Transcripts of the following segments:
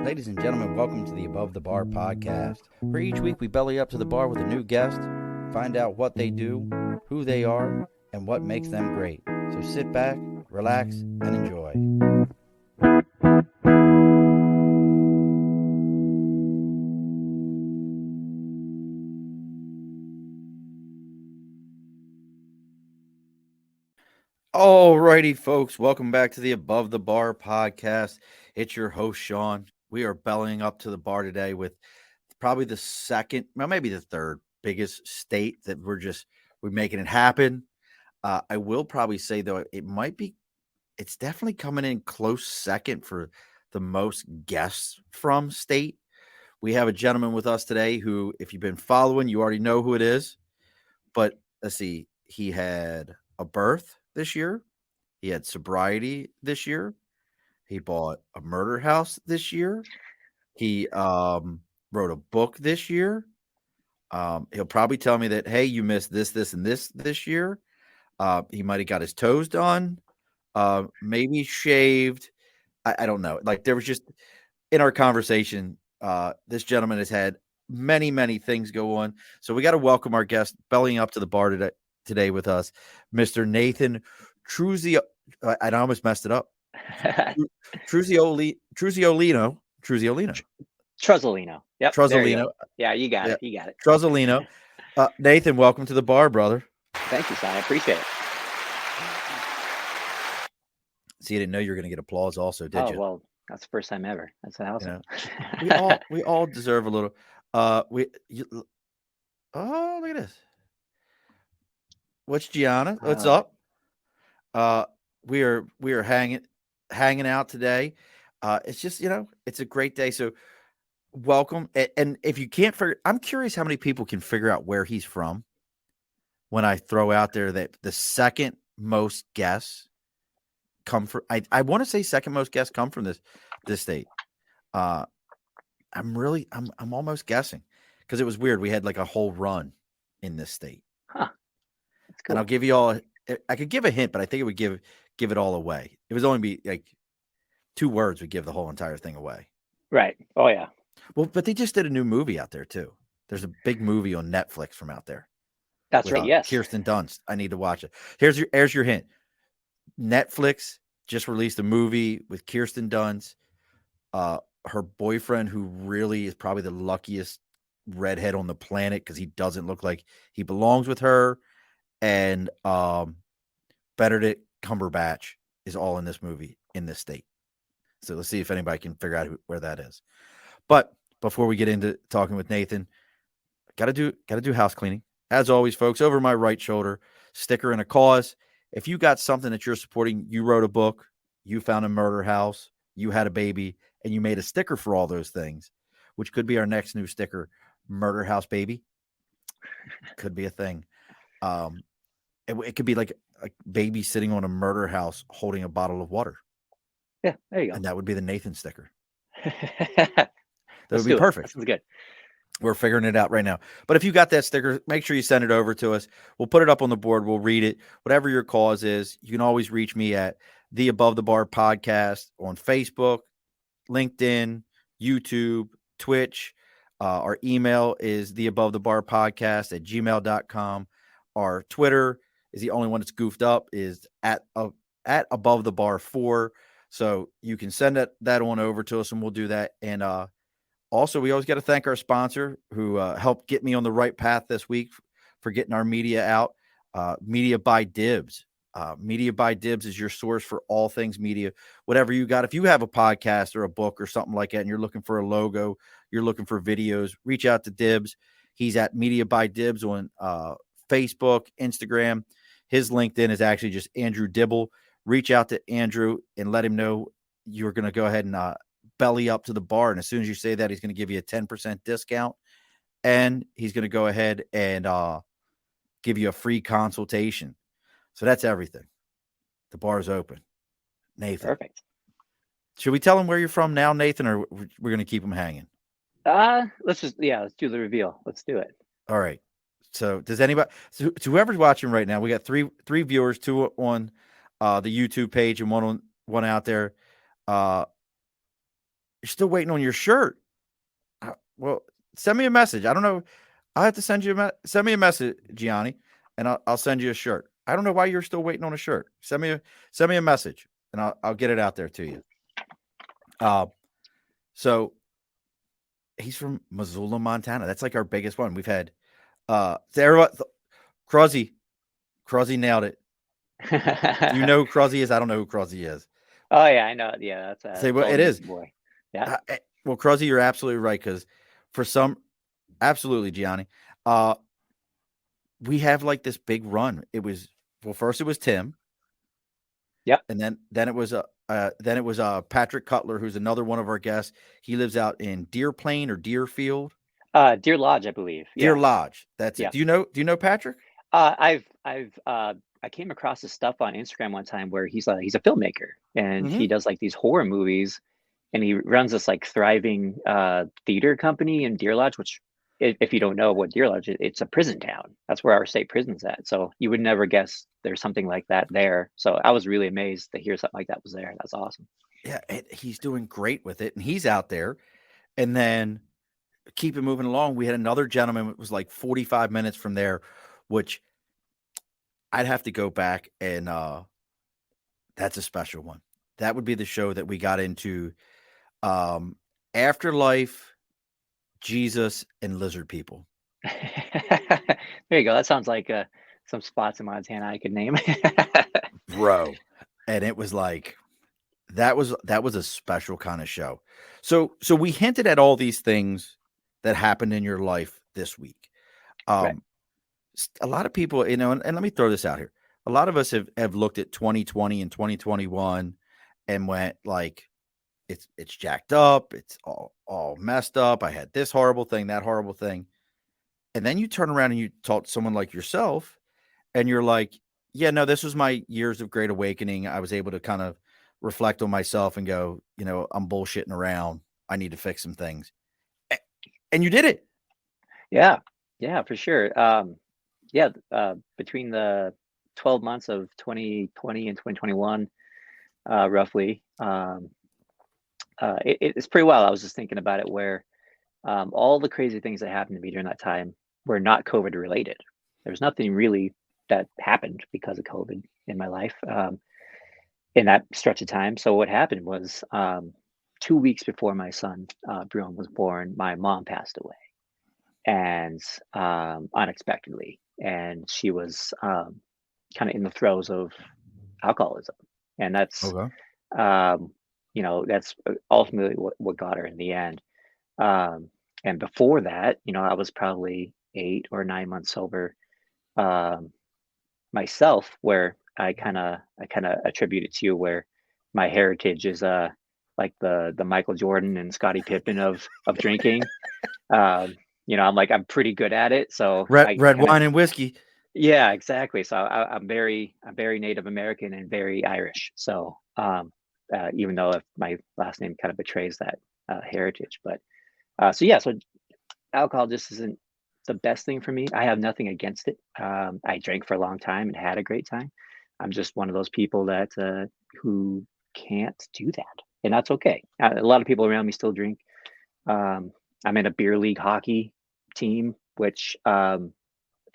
Ladies and gentlemen, welcome to the Above the Bar podcast. For each week, we belly up to the bar with a new guest, find out what they do, who they are, and what makes them great. So sit back, relax, and enjoy. Alrighty, folks, welcome back to the Above the Bar podcast. It's your host, Sean. We are bellying up to the bar today with probably the second, well, maybe the third biggest state that we're making it happen. I will probably say, though, it's definitely coming in close second for the most guests from state. We have a gentleman with us today who, if you've been following, you already know who it is. But let's see, he had a birth this year. He had sobriety this year. He bought a murder house this year. He wrote a book this year. He'll probably tell me that, hey, you missed this, and this year. He might have got his toes done, maybe shaved. I don't know. Like, there was just, in our conversation, this gentleman has had many, many things go on. So we got to welcome our guest bellying up to the bar today with us, Mr. Nathan Truzzolino. I almost messed it up. Truzzolino. Truzzolino. Yep. Truzzolino. Yeah, you got it. Truzzolino. Nathan, welcome to the bar, brother. Thank you, son. I appreciate it. See, you didn't know you were going to get applause also, did you? Oh, well, that's the first time ever. That's awesome. We all deserve a little. Oh, look at this. What's Gianna? What's up? We are hanging out today. It's just, it's a great day. So welcome. And if you can't figure, I'm curious how many people can figure out where he's from when I throw out there that the second most guests come from. I want to say second most guests come from this state. I'm almost guessing because it was weird. We had like a whole run in this state. Huh. That's cool. And I'll give you all. I could give a hint, but I think it would give it all away. It was only be like 2 words would give the whole entire thing away. Right. Oh yeah. Well, but they just did a new movie out there too. There's a big movie on Netflix from out there. That's right. Yes. Kirsten Dunst. I need to watch it. Here's your hint. Netflix just released a movie with Kirsten Dunst, her boyfriend, who really is probably the luckiest redhead on the planet because he doesn't look like he belongs with her, and Benedict Cumberbatch is all in this movie in this state. So let's see if anybody can figure out where that is. But before we get into talking with Nathan, gotta do house cleaning. As always, folks, over my right shoulder, sticker and a cause. If you got something that you're supporting, you wrote a book, you found a murder house, you had a baby, and you made a sticker for all those things, which could be our next new sticker, Murder House Baby. Could be a thing. It could be like a baby sitting on a murder house holding a bottle of water. Yeah, there you go. And that would be the Nathan sticker. That would be perfect. That's good. We're figuring it out right now. But if you got that sticker, make sure you send it over to us. We'll put it up on the board. We'll read it. Whatever your cause is, you can always reach me at the Above the Bar podcast on Facebook, LinkedIn, YouTube, Twitch. Our email is theabovethebarpodcast@gmail.com. Our Twitter is the only one that's goofed up, is at Above the Bar 4. So you can send that on over to us, and we'll do that. And also, we always got to thank our sponsor who helped get me on the right path this week for getting our media out. Media by Dibs. Media by Dibs is your source for all things media. Whatever you got, if you have a podcast or a book or something like that, and you're looking for a logo, you're looking for videos, reach out to Dibs. He's at Media by Dibs on Facebook, Instagram. His LinkedIn is actually just Andrew Dibble. Reach out to Andrew and let him know you're going to go ahead and belly up to the bar. And as soon as you say that, he's going to give you a 10% discount. And he's going to go ahead and give you a free consultation. So that's everything. The bar is open. Nathan. Perfect. Should we tell him where you're from now, Nathan, or we're going to keep him hanging? Let's do the reveal. Let's do it. All right. So does anybody, so whoever's watching right now, we got three viewers, 2 on the YouTube page and one out there. You're still waiting on your shirt. Well, send me a message. I don't know. I'll have to send me a message, Gianni, and I'll send you a shirt. I don't know why you're still waiting on a shirt. Send me a message, and I'll get it out there to you. So he's from Missoula, Montana. That's like our biggest one. We've had everybody, Cruzzy nailed it. Do you know who Cruzzy is? I don't know who Cruzzy is. Oh yeah, I know. Yeah, that's a Say, well, it Golden is. Boy. Yeah. Well, Cruzzy, you're absolutely right, because for some, absolutely, Gianni. We have like this big run. It was, well, first it was Tim. Yep. And then it was Patrick Cutler, who's another one of our guests. He lives out in Deer Plain or Deerfield. Deer Lodge, I believe. Deer Yeah. Lodge. That's it. Yeah. Do you know Patrick? I came across his stuff on Instagram one time where he's a filmmaker and Mm-hmm. he does like these horror movies, and he runs this like thriving theater company in Deer Lodge, which if you don't know what Deer Lodge is, it's a prison town. That's where our state prison's at. So you would never guess there's something like that there. So I was really amazed to hear something like that was there. That's awesome. Yeah, he's doing great with it, and he's out there. And then keep it moving along. We had another gentleman. It was like 45 minutes from there, which I'd have to go back and that's a special one. That would be the show that we got into. Afterlife, Jesus, and lizard people. There you go. That sounds like some spots in Montana I could name. Bro. And it was like that was a special kind of show. So we hinted at all these things that happened in your life this week. Right. A lot of people, and let me throw this out here. A lot of us have looked at 2020 and 2021 and went like, it's jacked up, it's all messed up. I had this horrible thing, that horrible thing. And then you turn around and you talk to someone like yourself and you're like, yeah, no, this was my years of great awakening. I was able to kind of reflect on myself and go, I'm bullshitting around. I need to fix some things. And you did it. Yeah, for sure. Between the 12 months of 2020 and 2021, roughly, it's pretty wild. I was just thinking about it where all the crazy things that happened to me during that time were not COVID related. There was nothing really that happened because of COVID in my life in that stretch of time. So what happened was 2 weeks before my son Bruin was born, my mom passed away, and unexpectedly, and she was kind of in the throes of alcoholism, and that's Okay. that's ultimately what got her in the end. And before that, I was probably 8 or 9 months sober myself, where I kind of attribute it to you, where my heritage is like the Michael Jordan and Scottie Pippen of drinking. I'm pretty good at it, so I Red kind of. wine and whiskey. Yeah, exactly. So I'm very Native American and very Irish. So even though if my last name kind of betrays that heritage, but so alcohol just isn't the best thing for me. I have nothing against it. I drank for a long time and had a great time. I'm just one of those people that who can't do that, and that's okay. A lot of people around me still drink. I'm in a beer league hockey team, which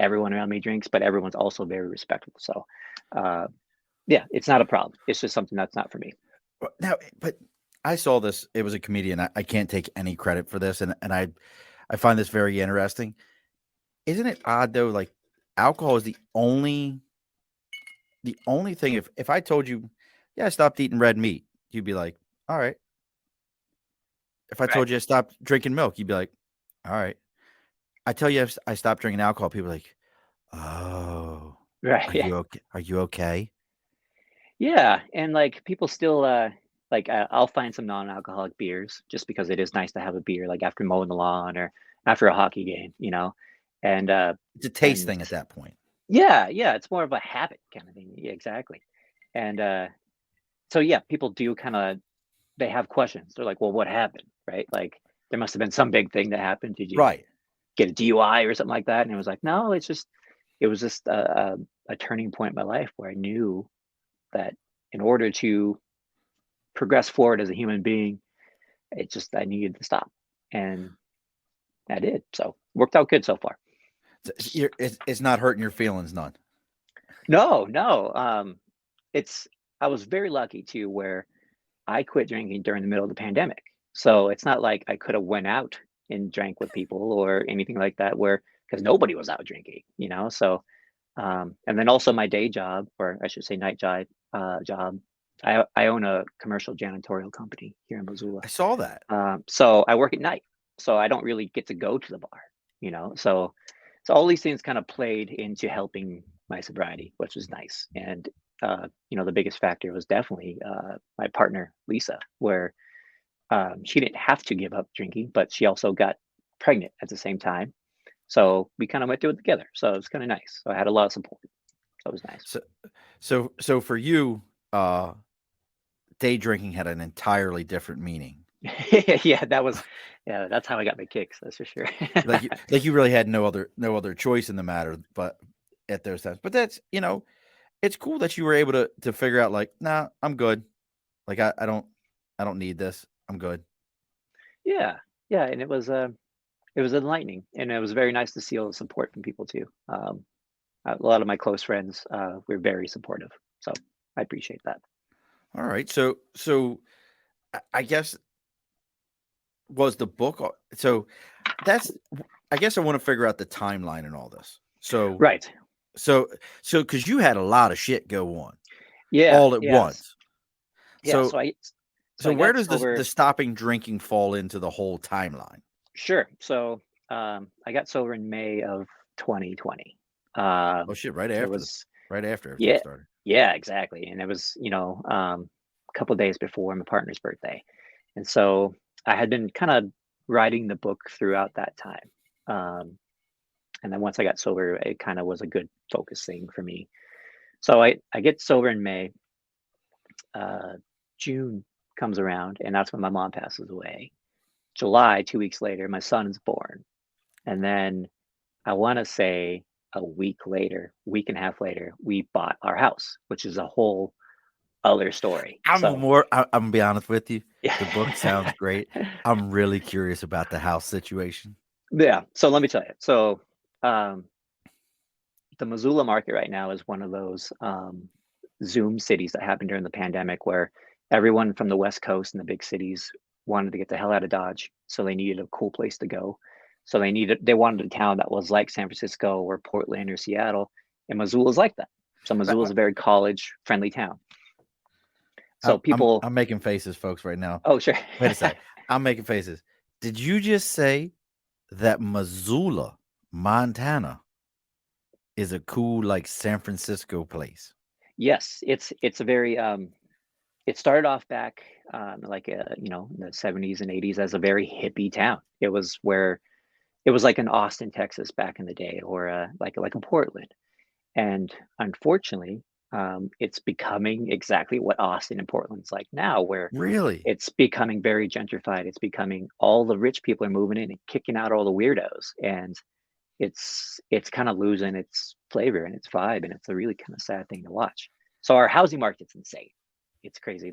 everyone around me drinks, but everyone's also very respectful. So, yeah, it's not a problem. It's just something that's not for me. Now, but I saw this. It was a comedian. I can't take any credit for this, and I find this very interesting. Isn't it odd though? Like, alcohol is the only thing. If I told you, yeah, I stopped eating red meat, you'd be like, all right. If I Right. told you I stopped drinking milk, you'd be like, all right. I tell you I stopped drinking alcohol, people are like, oh, Right. are Yeah. you okay? Are you okay? Yeah. And like people still, I'll find some non-alcoholic beers just because it is nice to have a beer, like after mowing the lawn or after a hockey game. And, It's a taste and thing at that point. yeah, it's more of a habit kind of thing. Yeah, exactly. And, so yeah, people do they have questions. They're like, well, what happened? Right. Like there must have been some big thing that happened. Did you Right. get a DUI or something like that? And it was like, no, it was just a turning point in my life where I knew that in order to progress forward as a human being I needed to stop, and I did. So worked out good so far. It's not hurting your feelings none. No, no. I was very lucky too, where I quit drinking during the middle of the pandemic. So it's not like I could have went out and drank with people or anything like that, where because nobody was out drinking, you know. So and then also my day job, or I should say night job. I own a commercial janitorial company here in Missoula. I saw that. So I work at night, so I don't really get to go to the bar, you know. So all these things kind of played into helping my sobriety, which was nice. And you know, the biggest factor was definitely my partner Lisa, where she didn't have to give up drinking, but she also got pregnant at the same time. So we kind of went through it together. So it was kind of nice. So I had a lot of support. So it was nice. So for you, day drinking had an entirely different meaning. Yeah, that's how I got my kicks. That's for sure. like you really had no other choice in the matter, but at those times. But that's, you know, it's cool that you were able to figure out like, nah, I'm good. Like I don't need this. I'm good. Yeah, yeah, and it was enlightening, and it was very nice to see all the support from people too. A lot of my close friends were very supportive, so I appreciate that. All right. So I guess was the book so that's I guess I want to figure out the timeline and all this. Right. So because you had a lot of shit go on Yeah. all at Yes. once. Yeah. So So I where got does the sober. stopping drinking fall into the whole timeline? Sure. So I got sober in May of 2020. Um, Oh shit! it was Right after everything Yeah, started. yeah, exactly. And it was, you know, a couple days before my partner's birthday. And so I had been kind of writing the book throughout that time. Um, and then once I got sober, it kind of was a good focus thing for me. So I get sober in May. June comes around, and that's when my mom passes away. July, 2 weeks later, my son is born. And then I want to say a week later, week and a half later, we bought our house, which is a whole other story. So I'm gonna be honest with you. yeah. The book sounds great. I'm really curious about the house situation. Yeah. So let me tell you. So um, the Missoula market right now is one of those Zoom cities that happened during the pandemic where everyone from the West Coast and the big cities wanted to get the hell out of Dodge. So they needed a cool place to go. So they wanted a town that was like San Francisco or Portland or Seattle. And Missoula is like that. So Missoula is a very college friendly town. So people, I'm making faces, folks, right now. oh, sure. Wait a sec. I'm making faces. Did you just say that Missoula, Montana, is a cool like San Francisco place? Yes, it's a very it started off back like you know, in the 70s and 80s as a very hippie town. It was like in Austin, Texas back in the day, or like in Portland. And unfortunately, it's becoming exactly what Austin and Portland's like now, where Really? it's becoming very gentrified. It's becoming all the rich people are moving in and kicking out all the weirdos, and it's kind of losing its flavor and its vibe, and it's a really kind of sad thing to watch. So our housing market's insane. It's crazy.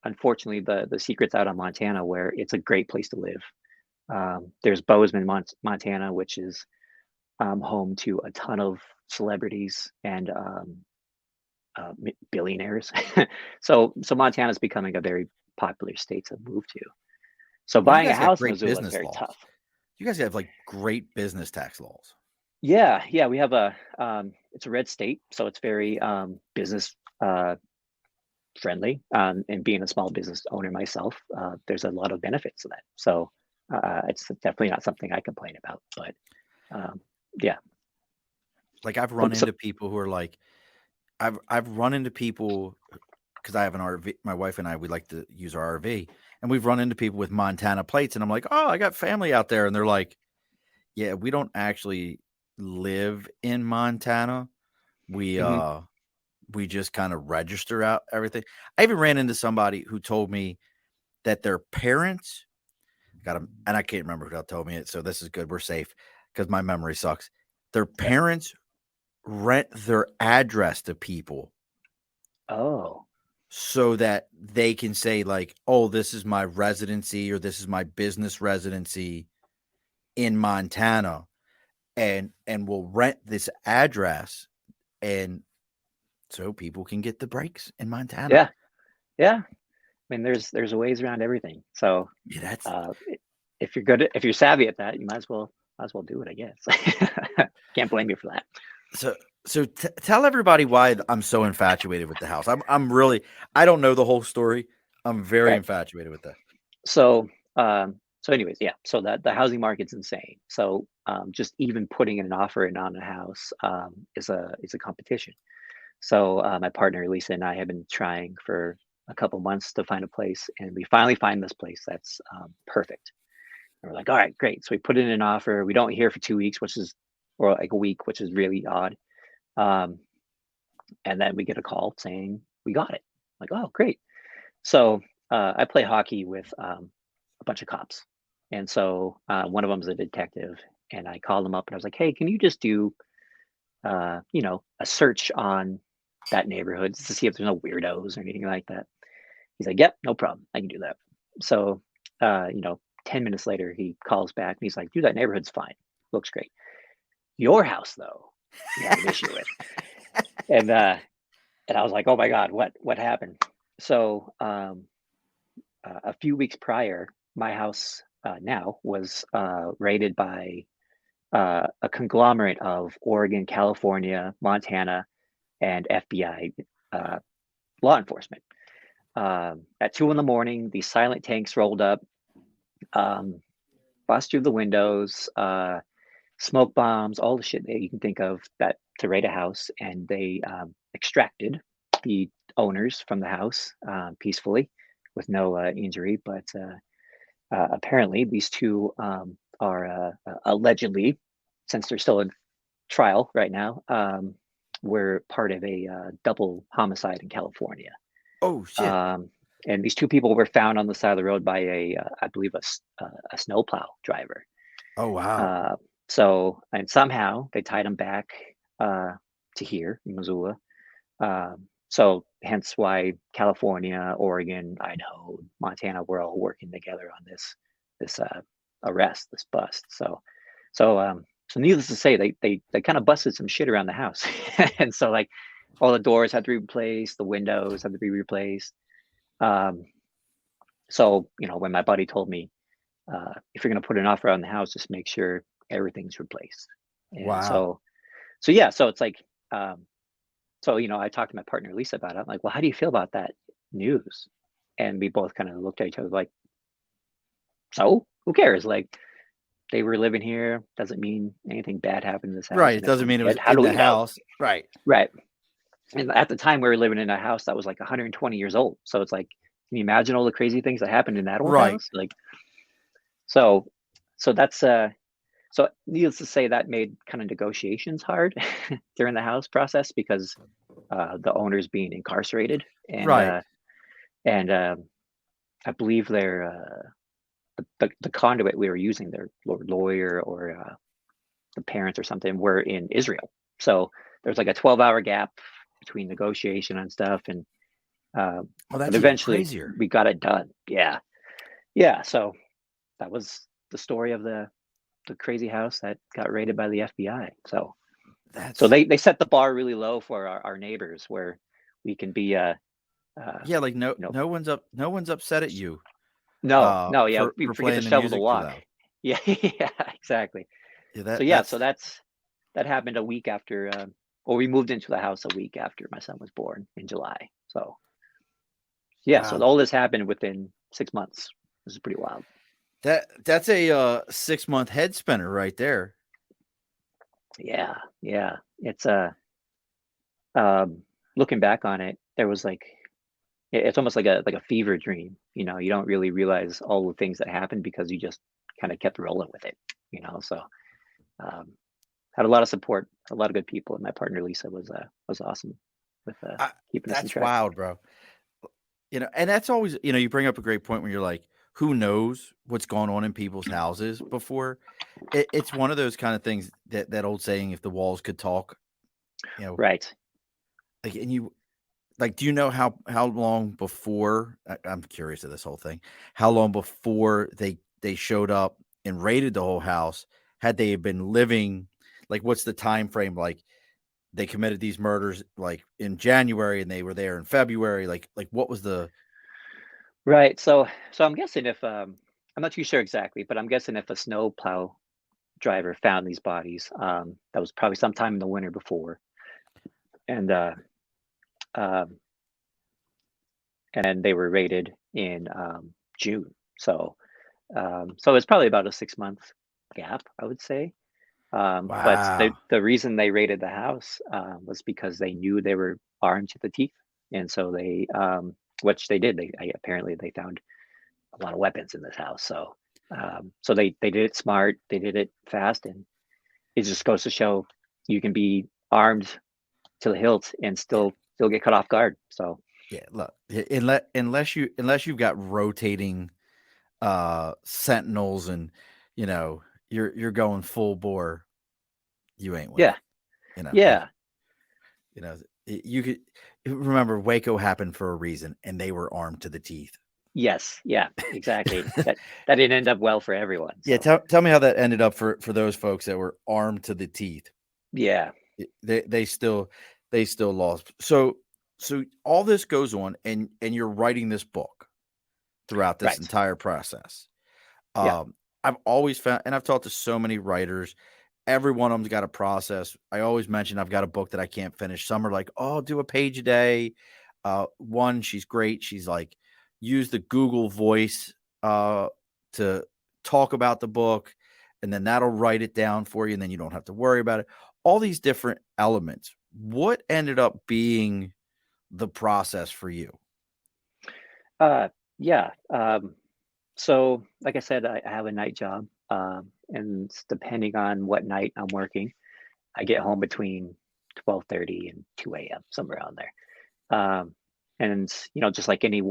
Unfortunately, the secret's out on Montana, where it's a great place to live. There's Bozeman, Montana, which is home to a ton of celebrities and billionaires. So Montana is becoming a very popular state to move to. So Well, you buying a guys got house in great Missoula is business very laws. tough. You guys have like great business tax laws. Yeah, yeah, we have it's a red state, so it's very business friendly. And being a small business owner myself, there's a lot of benefits to that. So it's definitely not something I complain about. But um, yeah, Like I've so, run so into people who are like, I've run into people because I have an RV. My wife and I, we like to use our RV, and we've run into people with Montana plates, and I'm like, oh, I got family out there, and they're like, yeah, we don't actually live in Montana. We mhm. uh we just kind of register out everything. I even ran into somebody who told me that their parents got them, and I can't remember who told me it. So this is good. We're safe because my memory sucks. Their Yeah. parents rent their address to people Oh, so that they can say like, oh, this is my residency or this is my business residency in Montana, and we'll rent this address, and so people can get the breaks in Montana. Yeah, yeah. I mean, there's ways around everything. So Yeah, that's uh, if if you're savvy at that, you might as well do it, I guess. Can't blame you for that. so. So tell everybody why I'm so infatuated with the house. I'm really, I don't know the whole story. I'm very Right. infatuated with that. So anyways, yeah. So that the housing market's insane. So just even putting in an offer in on a house is a competition. So my partner Lisa and I have been trying for a couple months to find a place, and we finally find this place that's perfect. And we're like, all right, great. So we put in an offer. We don't hear for 2 weeks, or like a week, which is really odd. Um, and then we get a call saying we got it. Like, oh, great. So I play hockey with a bunch of cops, and so one of them is a detective. And I called him up and I was like, hey, can you just do a search on that neighborhood just to see if there's no weirdos or anything like that? He's like, yep, no problem, I can do that. So uh, you know 10 minutes later he calls back and he's like, dude, that neighborhood's fine, looks great. Your house though, we have an issue with. And I was like, oh my god, what happened? So a few weeks prior, my house now was raided by a conglomerate of Oregon, California, Montana, and FBI uh, law enforcement. At 2 in the morning, these silent tanks rolled up, um, bust through the windows, smoke bombs, all the shit that you can think of that to raid a house, and they extracted the owners from the house peacefully with no injury. But apparently, these two are allegedly, since they're still in trial right now, were part of a double homicide in California. Oh shit! Um, and these two people were found on the side of the road by I believe, a snowplow driver. Oh wow! Uh, and somehow they tied them back uh, to here in Missoula. So hence why California, Oregon, Idaho, Montana were all working together on this arrest, this bust. So needless to say, they kind of busted some shit around the house, and so like all the doors had to be replaced, the windows had to be replaced. Um, so when my buddy told me, if you're going to put an offer on the house, just make sure everything's replaced. And Wow! so yeah, so it's like, I talked to my partner Lisa about it. I'm like, well, how do you feel about that news? And we both kind of looked at each other like, so who cares? Like, they were living here, doesn't mean anything bad happened in this house Right. and It doesn't everyone's mean it was dead. How in do the we know? house. Right. Right. And at the time we were living in a house that was like 120 years old. So it's like, can you imagine all the crazy things that happened in that old Right. house? Like, so that's so needless to say, that made kind of negotiations hard during the house process, because the owners being incarcerated, and Right. I believe the conduit we were using, their lawyer or the parents or something, were in Israel. So there's like a 12-hour gap between negotiation and stuff, and Oh, but that's even eventually crazier. we got it done. Yeah, yeah. So that was the story of the crazy house that got raided by the FBI. So That's they set the bar really low for our neighbors, where we can be yeah. Like no, you know no one's upset at you. no, yeah, we For forget to playing the shovel the music too walk. loud. Yeah, yeah, exactly. Yeah. So yeah, so that happened a week after, or we moved into the house a week after my son was born in July. So yeah, so Wow. all this happened within 6 months. This is pretty wild. That's a 6 month head spinner right there. Yeah, yeah. It's um, looking back on it, there was like, it's almost like a fever dream. You don't really realize all the things that happened because you just kind of kept rolling with it. So um, had a lot of support, a lot of good people, and my partner Lisa was awesome with I, keeping us in that's track. wild, bro. And that's always, you bring up a great point when you're like, who knows what's going on in people's houses before? It's one of those kind of things, that old saying, if the walls could talk, you know, Right. like, and like, do you know how long before? I'm curious of this whole thing. How long before they showed up and raided the whole house? Had they been living? Like, what's the time frame? Like, they committed these murders like in January and they were there in February. Like what was the Right. So I'm guessing if I'm not too sure exactly, but I'm guessing if a snowplow driver found these bodies, that was probably sometime in the winter before, and um, and then they were raided in June. So it's probably about a 6 month gap, I would say. But wow? the reason they raided the house was because they knew they were armed to the teeth, and so which they did. Apparently they found a lot of weapons in this house. So they did it smart. They did it fast, and it just goes to show you can be armed to the hilt and Yeah, still get caught off guard. So yeah. Look, unless you've got rotating sentinels and you know you're going full bore, you ain't winning. yeah, You know, yeah, you know, you could remember Waco happened for a reason, and they were armed to the teeth. yes, yeah, exactly. That didn't end up well for everyone. Yeah, So tell me how that ended up for those folks that were armed to the teeth. yeah, They still lost. So all this goes on, and you're writing this book throughout this right, entire process. yeah, Um, I've always found, and I've talked to so many writers. Every one of them's got a process. I always mention I've got a book that I can't finish. Some are like, "Oh, I'll do a page a day." One, she's great. She's like, use the Google Voice to talk about the book, and then that'll write it down for you, and then you don't have to worry about it. All these different elements. What ended up being the process for you? uh, yeah. So like I said, I have a night job, and depending on what night I'm working, I get home between 12:30 and 2 a.m. somewhere around there. And just like any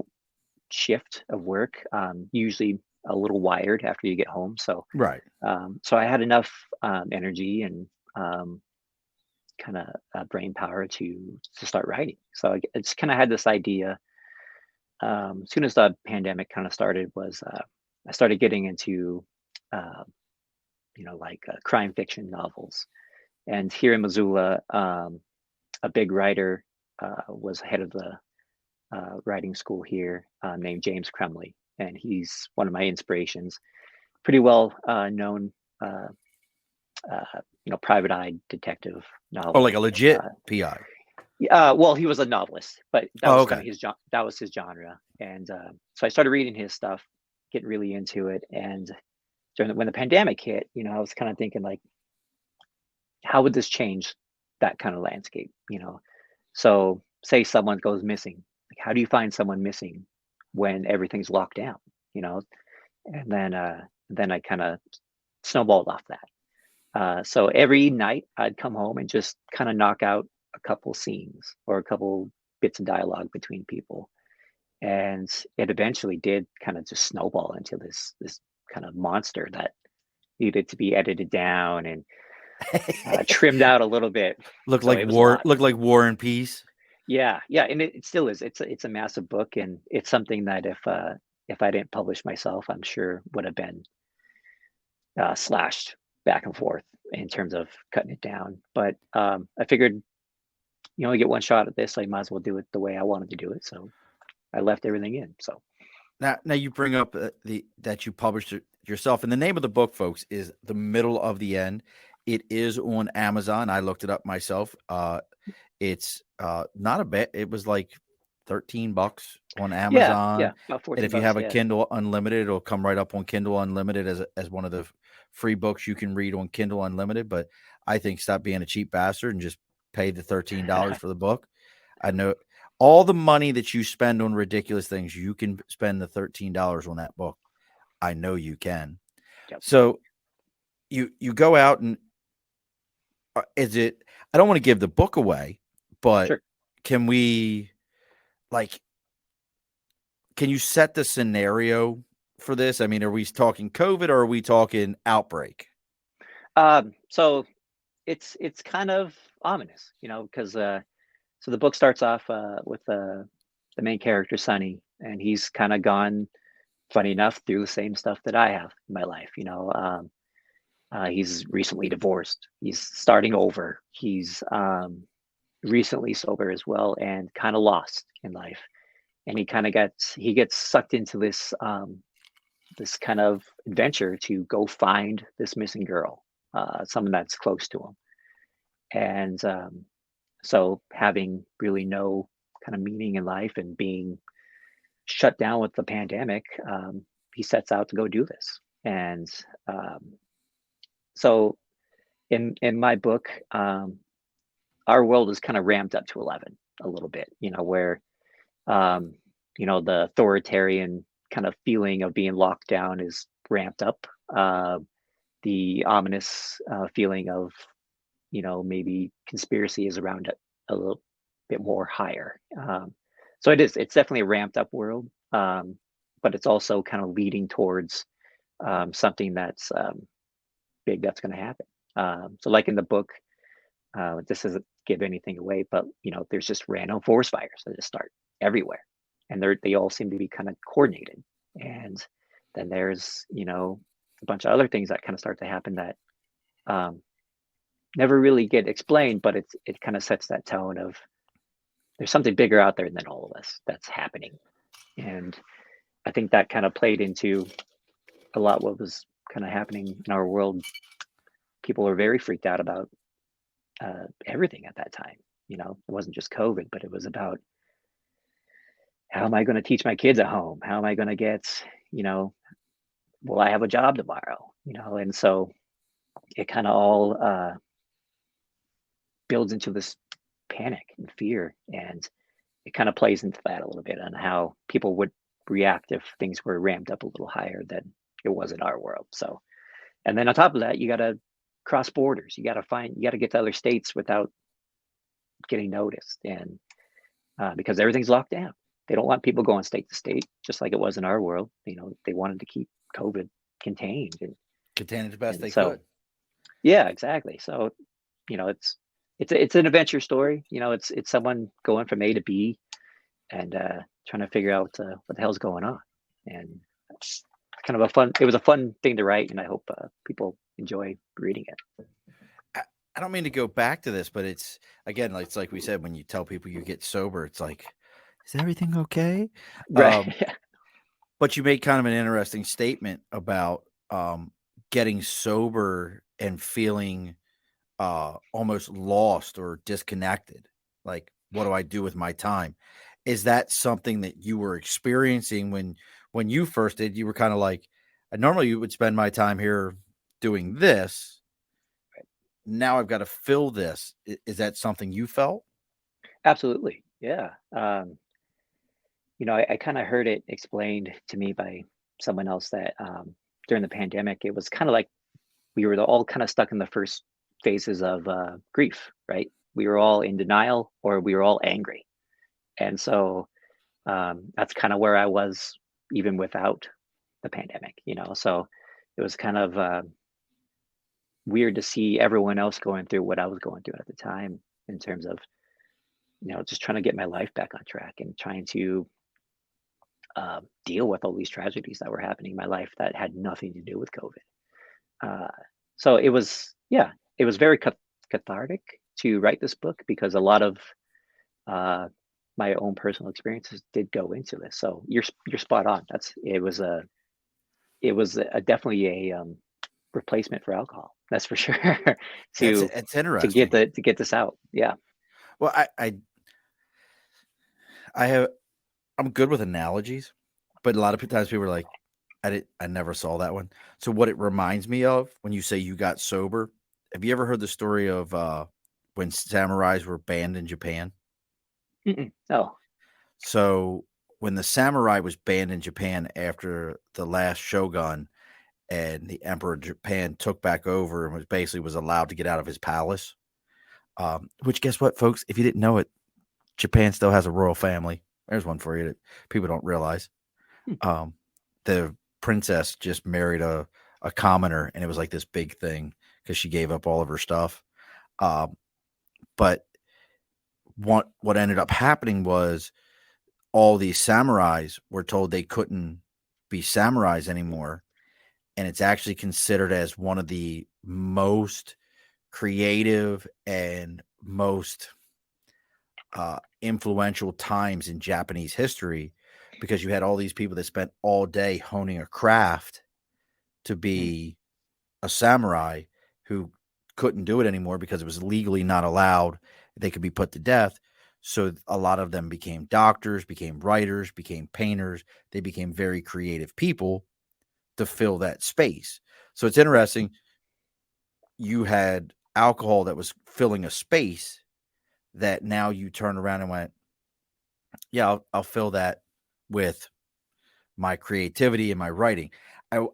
shift of work, usually a little wired after you get home. Right. So I had enough energy and kind of brain power to start writing. So I just kind of had this idea. As soon as the pandemic kind of started, was I started getting into uh, like crime fiction novels. And here in Missoula, a big writer was head of the writing school here, named James Crumley, and he's one of my inspirations. Pretty well known, uh, private eye detective Oh, like novel. a legit PI. Well, he was a novelist, but that Oh, was kind okay. of that was his genre. And so I started reading his stuff, getting really into it. And when the pandemic hit, I was kind of thinking like, how would this change that kind of landscape? So say someone goes missing, like how do you find someone missing when everything's locked down? You know, and then I kind of snowballed off that. So every night I'd come home and just kind of knock out a couple scenes or a couple bits of dialogue between people, and it eventually did kind of just snowball into this kind of monster that needed to be edited down and trimmed out a little bit. So it was a lot. Look like War and Peace. Yeah, yeah, and it still is. It's a massive book, and it's something that if I didn't publish myself, I'm sure would have been slashed back and forth in terms of cutting it down. But I figured you only get one shot at this, so I might as well do it the way I wanted to do it. So I left everything in. So Now you bring up the that you published it yourself, and the name of the book, folks, is The Middle of the End. It is on Amazon. I looked it up myself. It's not a bit. It was like $13 on yeah, yeah, Amazon, about and 14 if you bucks. have a Yeah, Kindle Unlimited, it'll come right up on Kindle Unlimited as one of the free books you can read on Kindle Unlimited. But I think stop being a cheap bastard and just pay the $13 for the book. I know all the money that you spend on ridiculous things, you can spend the $13 on that book. I know you can. yep, So you go out and is it? I don't want to give the book away, but sure. can we like? Can you set the scenario for this? I mean, are we talking COVID or are we talking outbreak? So it's kind of ominous, because So the book starts off with the main character, Sonny, and he's kind of gone, funny enough, through the same stuff that I have in my life. He's recently divorced. He's starting over. He's recently sober as well, and kind of lost in life. And he gets sucked into this kind of adventure to go find this missing girl, someone that's close to him. And so having really no kind of meaning in life and being shut down with the pandemic, he sets out to go do this. And so in my book, our world is kind of ramped up to 11 a little bit, where um, the authoritarian kind of feeling of being locked down is ramped up. The ominous feeling of maybe conspiracy is around it a little bit more higher. So it's definitely a ramped up world, but it's also kind of leading towards something that's big that's going to happen. So like in the book, this doesn't give anything away, but there's just random forest fires that just start everywhere, and they all seem to be kind of coordinated. And then there's a bunch of other things that kind of start to happen that never really get explained, but it kind of sets that tone of there's something bigger out there than all of us that's happening. And I think that kind of played into a lot what was kind of happening in our world. People were very freaked out about everything at that time. It wasn't just COVID, but it was about how am I going to teach my kids at home? How am I going to get, will I have a job tomorrow? And so it kind of all builds into this panic and fear, and it kind of plays into that a little bit on how people would react if things were ramped up a little higher than it was in our world. So, and then on top of that, you got to cross borders. You got to get to other states without getting noticed, and because everything's locked down. They don't want people going state to state, just like it was in our world. They wanted to keep COVID contained and Contained as best they so, could. yeah, exactly. So, it's an adventure story. It's someone going from A to B and trying to figure out what the hell's going on. And it's kind of it was a fun thing to write, and I hope people enjoy reading it. I don't mean to go back to this, but it's again, it's like we said, when you tell people you get sober, it's like, is everything okay? Right. But you made kind of an interesting statement about getting sober and feeling almost lost or disconnected. Like, what do I do with my time? Is that something that you were experiencing when you first did? You were kind of like, normally you would spend my time here doing this. Now I've got to fill this. Is that something you felt? Absolutely. Yeah. I kind of heard it explained to me by someone else that during the pandemic, it was kind of like we were all kind of stuck in the first phases of grief, right? We were all in denial or we were all angry. And so that's kind of where I was even without the pandemic, So it was kind of weird to see everyone else going through what I was going through at the time in terms of, just trying to get my life back on track and trying to deal with all these tragedies that were happening in my life that had nothing to do with COVID. So it was, yeah, it was very cathartic to write this book because a lot of my own personal experiences did go into this. So you're spot on. It was definitely a replacement for alcohol. That's for sure. It's interesting. To get this out. Yeah. Well, I'm good with analogies, but a lot of times people are like, I never saw that one. So what it reminds me of when you say you got sober, have you ever heard the story of when samurais were banned in Japan? Oh. So when the samurai was banned in Japan after the last shogun and the emperor of Japan took back over and was allowed to get out of his palace, which guess what, folks? If you didn't know it, Japan still has a royal family. There's one for you that people don't realize. The princess just married a commoner, and it was like this big thing because she gave up all of her stuff. But what ended up happening was all these samurais were told they couldn't be samurais anymore, and it's actually considered as one of the most creative and most influential times in Japanese history, because you had all these people that spent all day honing a craft to be a samurai who couldn't do it anymore because it was legally not allowed. They could be put to death. So a lot of them became doctors, became writers, became painters. They became very creative people to fill that space. So it's interesting. You had alcohol that was filling a space that now you turn around and went, yeah, I'll fill that with my creativity and my writing.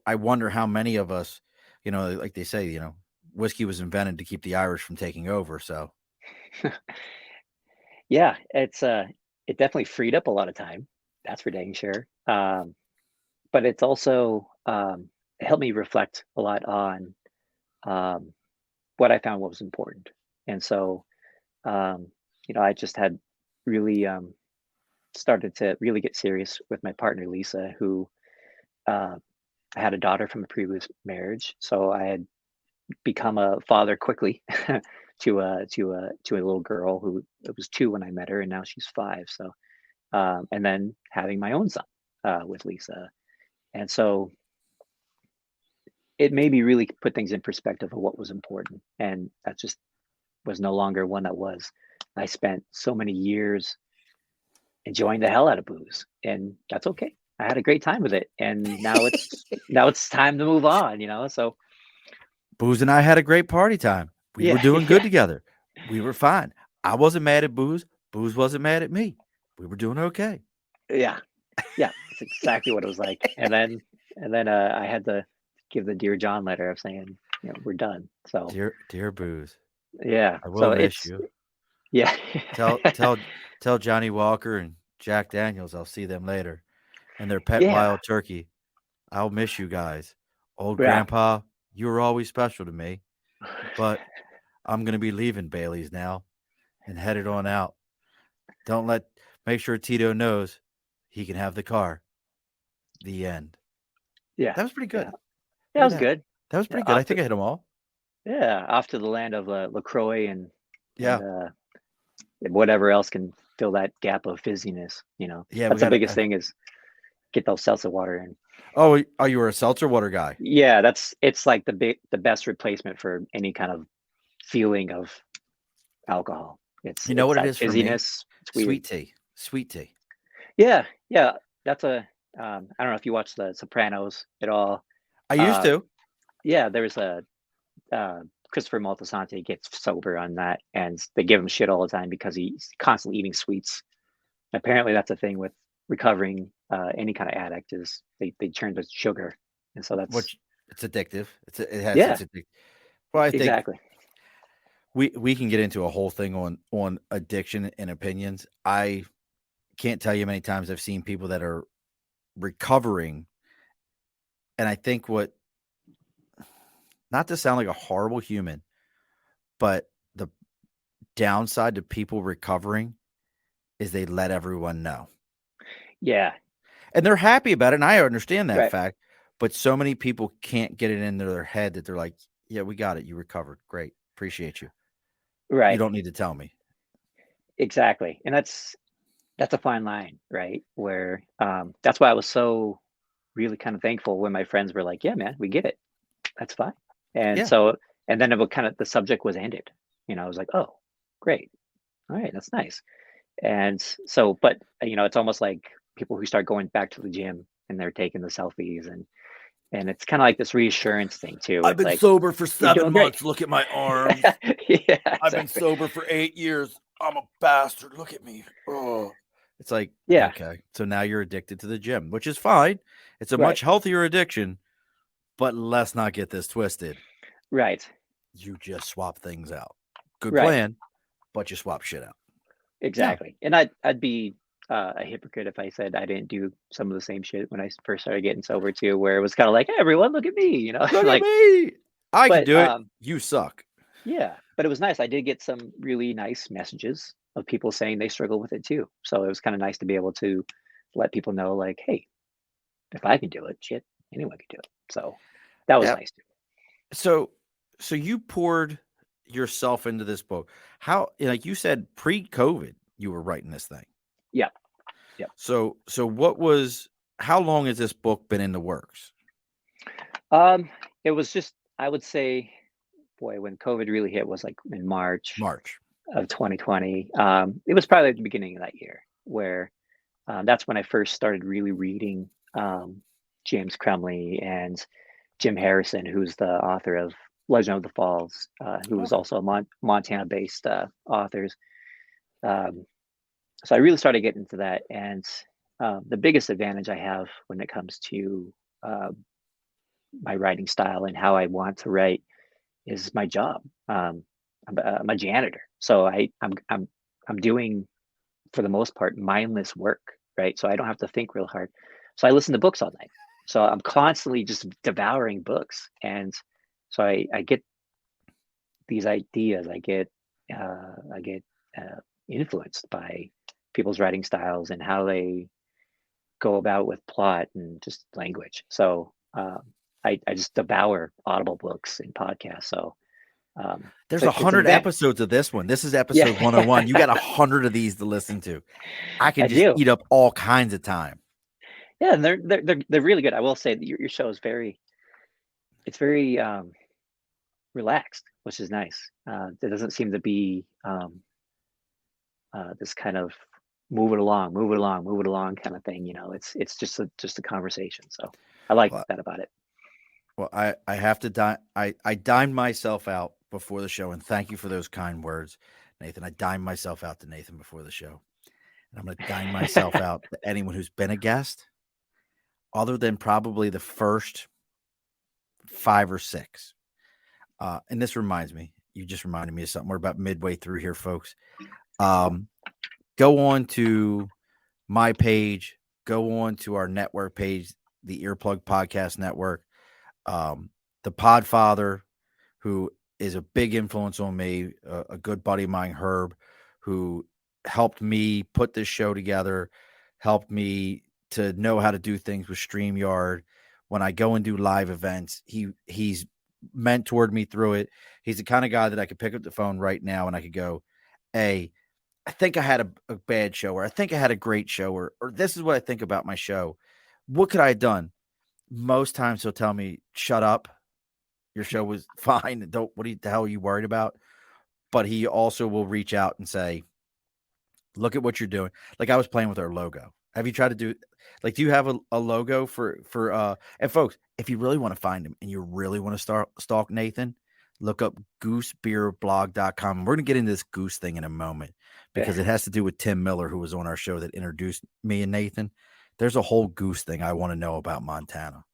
I wonder how many of us, like they say, whiskey was invented to keep the Irish from taking over. So Yeah, it definitely freed up a lot of time. That's for dang sure. But it's also it helped me reflect a lot on um, what I found what was important. And so, um, I just had really started to really get serious with my partner Lisa, who uh, had a daughter from a previous marriage. So I had become a father quickly to a little girl who it was 2 when I met her, and now she's 5. So and then having my own son with Lisa, and so it made me really put things in perspective of what was important, and that just was no longer one that was. I spent so many years enjoying the hell out of booze, and that's okay. I had a great time with it, and now it's time to move on. So Booze and I had a great party time. We were yeah, doing good yeah, together. We were fine. I wasn't mad at Booze. Booze wasn't mad at me. We were doing okay. yeah, yeah. It's exactly what it was like. And then I had to give the Dear John letter of saying, we're done. So Dear Booze, yeah, I will so miss it's you. yeah, Tell tell tell Johnny Walker and Jack Daniels I'll see them later. And their pet yeah, wild turkey. I'll miss you guys. Old yeah, grandpa, you were always special to me. But I'm gonna be leaving Bailey's now and headed on out. Don't let Make sure Tito knows he can have the car. The end. yeah, That was pretty yeah. good. That Look at was that. good. That was Yeah, pretty good. I think I hit them all. off to the land of Lacroix and Yeah. whatever else can fill that gap of fizziness. Yeah, we That's the got biggest it. thing is get those seltzer water in. Oh, you were a seltzer water guy. Yeah, it's like the best replacement for any kind of feeling of alcohol. It's You know it's what it that is for me? fizziness. It's weird. Sweet tea. Sweet tea. Yeah, yeah. That's I don't know if you watch The Sopranos at all. I used Uh, to. yeah, there's a uh, Christopher Moltisanti gets sober on that, and they give him shit all the time because he's constantly eating sweets. Apparently, that's a thing with recovering any kind of addict is they turn to sugar, and so that's Which it's addictive. It has yeah, its addictive. Well, I think exactly. we can get into a whole thing on addiction and opinions. I can't tell you how many times I've seen people that are recovering, and I think what, not to sound like a horrible human, but the downside to people recovering is they let everyone know. Yeah, And they're happy about it, and I understand that right, fact, but so many people can't get it into their head that they're like, "Yeah, we got it. You recovered. Great. Appreciate you. You right, don't need to tell me." exactly, and that's a fine line, right? Where that's why I was so really kind of thankful when my friends were like, "Yeah, man, we get it. That's fine." And Yeah. so, and then it would kind of the subject was ended. I was like, "Oh, great, all right, that's nice." And so, but it's almost like people who start going back to the gym and they're taking the selfies and it's kind of like this reassurance thing too. I've It's been like sober for you're 7 doing great. months. Look at my arms. Yeah, I've been exactly. sober for 8 years. I'm a bastard. Look at me. Oh. It's like, Yeah, okay. So now you're addicted to the gym, which is fine. It's a right, much healthier addiction, but let's not get this twisted. right, You just swap things out. Good right. plan, but you swap shit out. Yeah. Exactly. And I'd be a hypocrite if I said I didn't do some of the same shit when I first started getting sober too, where it was kind of like, hey, everyone, look at me. Look at Like, me. I can but do it. You suck. yeah, but it was nice. I did get some really nice messages of people saying they struggle with it too. So it was kind of nice to be able to let people know, like, hey, if I can do it, shit, anyone can do it. So that was Yeah. nice too. So so you poured yourself into this book. How, like you said, pre-COVID, you were writing this thing. Yeah. Yeah. So what was how long has this book been in the works? It was just, I would say, boy, when COVID really hit was like in March March. of 2020. It was probably at the beginning of that year where that's when I first started really reading James Crumley and Jim Harrison, who's the author of Legend of the Falls, who was Okay. also a Montana-based authors. Um, so I really started getting into that, and the biggest advantage I have when it comes to uh, my writing style and how I want to write is my job. I'm a janitor, so I'm doing, for the most part, mindless work, right? So I don't have to think real hard. So I listen to books all night. So I'm constantly just devouring books, and so I get these ideas. I get influenced by people's writing styles and how they go about with plot and just language. So I just devour Audible books and podcasts. So There's it's an 100 advantage. episodes of this one. This is Yeah, episode 101. You got 100 of these to listen to. I can I just do. eat up all kinds of time. Yeah, and they're really good. I will say that your show is very relaxed, which is nice. There doesn't seem to be this kind of move it along, move it along, move it along kind of thing. It's just a conversation. So I like Well, that about it. well, I have to I dined myself out before the show, and thank you for those kind words, Nathan. I dined myself out to Nathan before the show. And I'm going to dine myself out to anyone who's been a guest, other than probably the first 5 or 6. And this reminds me, you just reminded me of something. We're about midway through here, folks. Go on to my page, go on to our network page, the Earplug Podcast Network. The Podfather, who is a big influence on me, a good buddy of mine, Herb, who helped me put this show together, helped me to know how to do things with StreamYard. When I go and do live events, he's mentored me through it. He's the kind of guy that I could pick up the phone right now and I could go, hey, I think I had a bad show, or I think I had a great show, or this is what I think about my show. What could I have done? Most times he'll tell me, shut up. Your show was fine. What the hell are you worried about? But he also will reach out and say, look at what you're doing. Like I was playing with our logo. Have you tried to do do you have a logo for and folks, if you really want to find him and you really want to stalk Nathan, look up goosebeerblog.com. We're gonna get into this Goose thing in a moment because it has to do with Tim Miller, who was on our show that introduced me and Nathan. There's a whole Goose thing I want to know about Montana.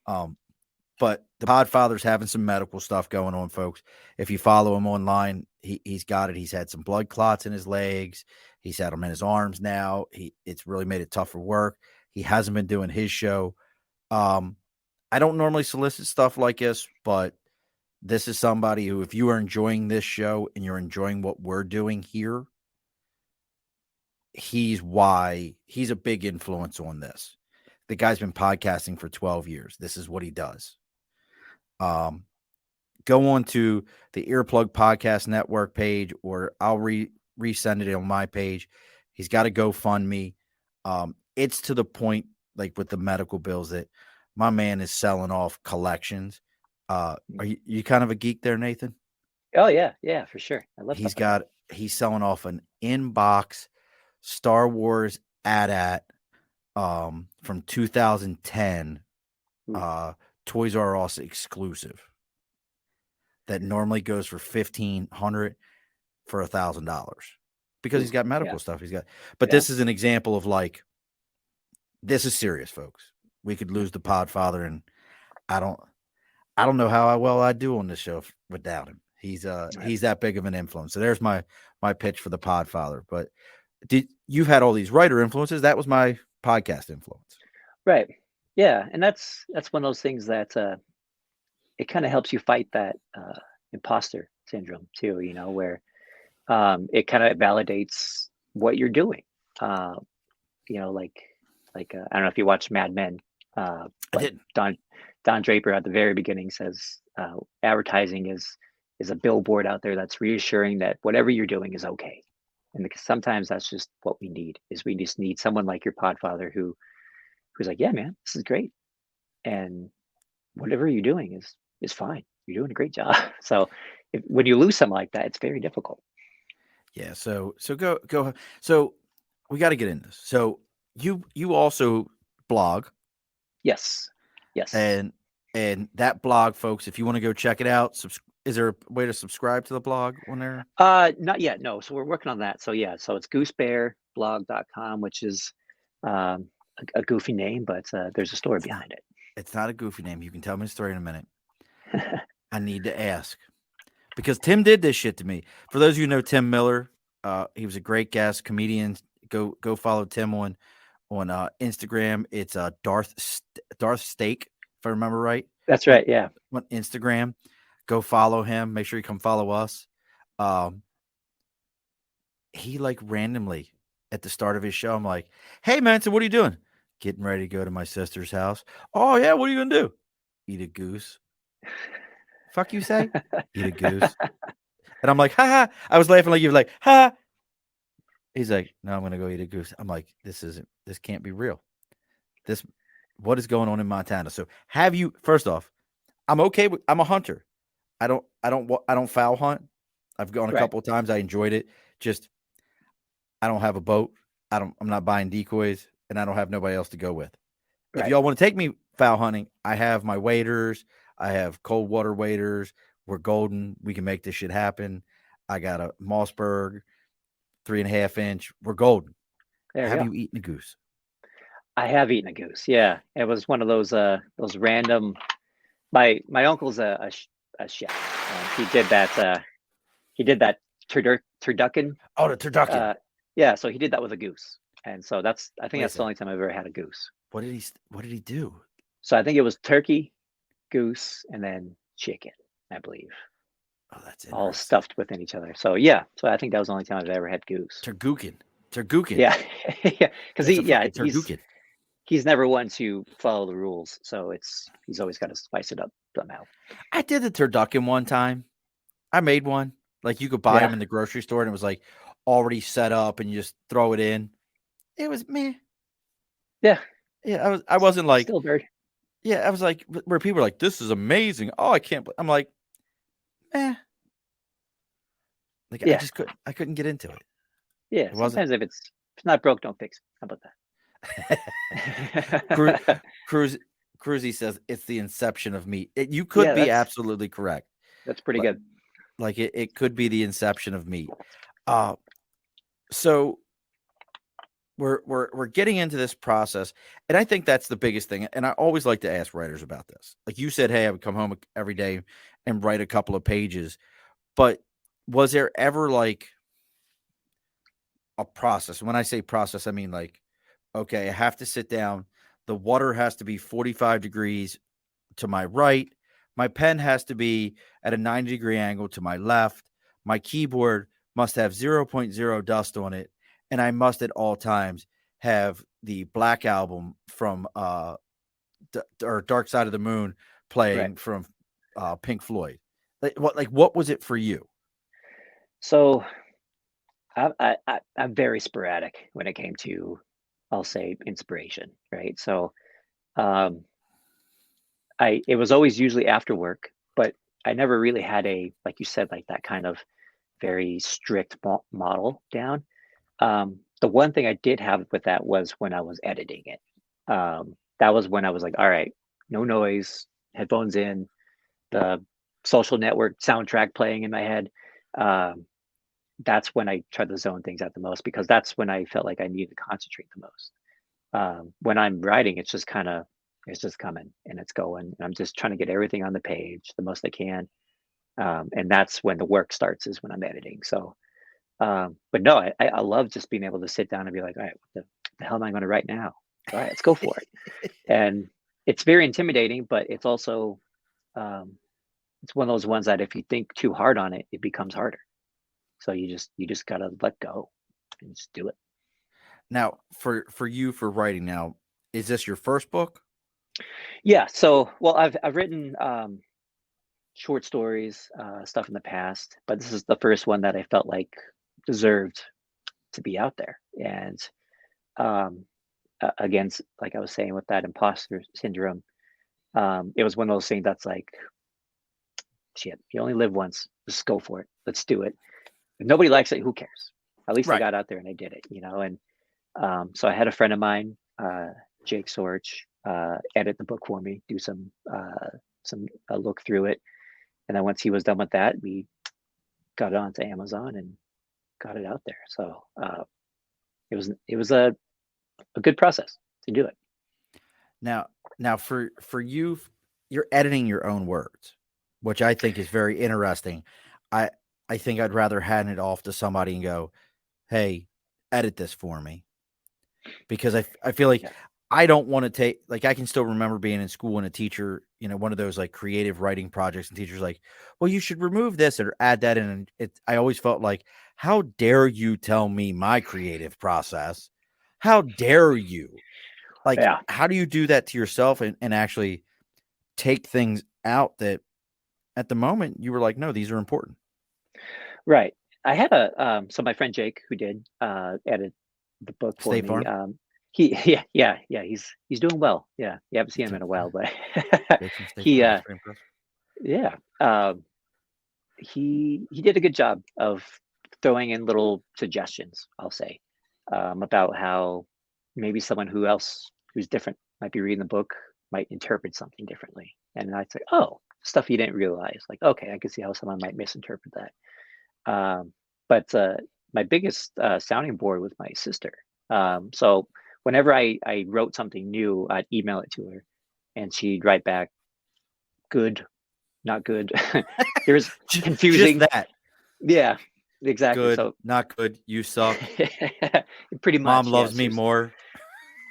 But the Podfather's having some medical stuff going on, folks. If you follow him online, he's got it. He's had some blood clots in his legs. He's had them in his arms now. It's really made it tough for work. He hasn't been doing his show. I don't normally solicit stuff like this, but this is somebody who, if you are enjoying this show and you're enjoying what we're doing here, he's a big influence on this. The guy's been podcasting for 12 years. This is what he does. Go on to the Earplug Podcast Network page, or I'll resend it on my page. He's got a GoFundMe. It's to the point, like with the medical bills, that my man is selling off collections. Are you kind of a geek there, Nathan? Oh yeah, for sure. I love stuff like that. He's selling off an in-box Star Wars AT-AT from 2010, Toys R Us exclusive that normally goes for $1,500 for $1,000 because he's got medical stuff. But this is an example of this is serious, folks. We could lose the Podfather, and I don't know how well I'd do on this show without him. He's that big of an influence. So there's my pitch for the Podfather. But you've had all these writer influences? That was my podcast influence. Right. Yeah, and that's one of those things that it kind of helps you fight that imposter syndrome too, where it kind of validates what you're doing. Uh, I don't know if you watch Mad Men, I but didn't. Don Draper at the very beginning says advertising is a billboard out there that's reassuring that whatever you're doing is okay. And because sometimes that's just what we need, is we just need someone like your podfather who's like, yeah, man, this is great. And whatever you're doing is fine. You're doing a great job. So when you lose something like that, it's very difficult. Yeah. So go. So we got to get in this. So you also blog, Yes. Yes. and that blog, folks, if you want to go check it out, is there a way to subscribe to the blog on there? Not yet. No. So we're working on that. So yeah. So it's goosebearblog.com, which is a goofy name, but there's a story behind it. It's not a goofy name. You can tell me the story in a minute. I need to ask because Tim did this shit to me. For those of you who know Tim Miller, he was a great guest comedian. Go follow Tim on Instagram. It's Darth Steak, if I remember right. That's right. Yeah. On Instagram, go follow him. Make sure you come follow us. He like randomly at the start of his show, I'm like, "Hey man, so what are you doing?" Getting ready to go to my sister's house. Oh yeah, what are you gonna do? Eat a goose. Fuck you say? Eat a goose. And I'm like, ha ha. I was laughing like you were like, ha. He's like, no, I'm gonna go eat a goose. I'm like, this can't be real. What is going on in Montana? So have you, first off, I'm a hunter. I don't foul hunt. I've gone a Right. couple of times. I enjoyed it. Just, I don't have a boat. I'm not buying decoys, and I don't have nobody else to go with. If Right. y'all want to take me foul hunting, I have my waders. I have cold water waders. We're golden. We can make this shit happen. I got a Mossberg 3.5 inch. We're golden. There we Have go. you eaten a goose? I have eaten a goose. Yeah. It was one of those random. My uncle's a chef. He did that. He did that turducken. Oh, the turducken. Yeah. So he did that with a goose, and so I think Wait a that's the second. only time I've ever had a goose. What did he do? So I think it was turkey, goose, and then chicken, I believe, Oh, that's all interesting. stuffed within each other. So yeah. So I think that was the only time I've ever had goose. Turducken. Yeah. Yeah. Because Turducken. he's never one to follow the rules, so he's always got to spice it up somehow. I did the turducken one time. I made one. Like you could buy them in the grocery store, and it was like already set up, and you just throw it in. It was meh. Yeah. Yeah, I wasn't like Still bird. Yeah, I was like where people are like, "This is amazing." Oh, I can't. I'm like, eh. Like Yeah. I couldn't get into it. Yeah. It wasn't. Sometimes if it's not broke, don't fix it. How about that? Cruzy says it's the inception of meat. You could Yeah, be absolutely correct. that's pretty good. Like it could be the inception of meat. So we're getting into this process, and I think that's the biggest thing. And I always like to ask writers about this. Like you said, hey, I would come home every day and write a couple of pages. But was there ever like a process? When I say process, I mean like, okay, I have to sit down. The water has to be 45 degrees to my right. My pen has to be at a 90-degree angle to my left. My keyboard must have 0.0 dust on it. And I must at all times have the Black Album from or Dark Side of the Moon playing from Pink Floyd. What was it for you? So I'm very sporadic when it came to, I'll say, inspiration, right? So it was always usually after work, but I never really had like you said, like that kind of very strict model down. The one thing I did have with that was when I was editing it. That was when I was like, all right, no noise, headphones in, the Social Network soundtrack playing in my head. That's when I tried to zone things out the most, because that's when I felt like I needed to concentrate the most. When I'm writing, it's just coming and it's going. And I'm just trying to get everything on the page the most I can. And that's when the work starts, is when I'm editing. So, but no, I love just being able to sit down and be like, all right, what the hell am I going to write now? All right, let's go for it. And it's very intimidating, but it's also, it's one of those ones that if you think too hard on it, it becomes harder. So you just gotta let go and just do it. Now, for you for writing now, is this your first book? Yeah. So, well, I've written short stories, stuff in the past, but this is the first one that I felt like deserved to be out there. And um, again, like I was saying with that imposter syndrome, it was one of those things that's like, shit, you only live once. Just go for it. Let's do it. If nobody likes it, who cares? At least I Right. got out there and I did it, you know. And so I had a friend of mine, Jake Sorge, edit the book for me, do some look through it, and then once he was done with that, we got it onto Amazon and got it out there. So it was a good process to do it. Now for you, you're editing your own words, which I think is very interesting. I I think I'd rather hand it off to somebody and go, "Hey, edit this for me," because I feel like Yeah. I don't want to take like I can still remember being in school and a teacher, one of those like creative writing projects, and teachers like, "Well, you should remove this or add that in." And I always felt like, "How dare you tell me my creative process? How dare you?" Like, Yeah. how do you do that to yourself and actually take things out that at the moment you were like, no, these are important? Right. I had so my friend Jake, who did edit the book for State me, Farm? he yeah, he's doing well. Yeah, you haven't seen It's him a in a while, but Jake from State he Farm. That's pretty impressive. yeah, he did a good job of throwing in little suggestions, I'll say, about how maybe someone who's different might be reading the book might interpret something differently. And I'd say, oh, stuff you didn't realize. Like, okay, I can see how someone might misinterpret that. But my biggest sounding board was my sister. So whenever I wrote something new, I'd email it to her, and she'd write back, "Good, not good. Here's Just confusing." that. Yeah, exactly. Good, So not good. You suck. pretty Mom much, yeah. loves me more.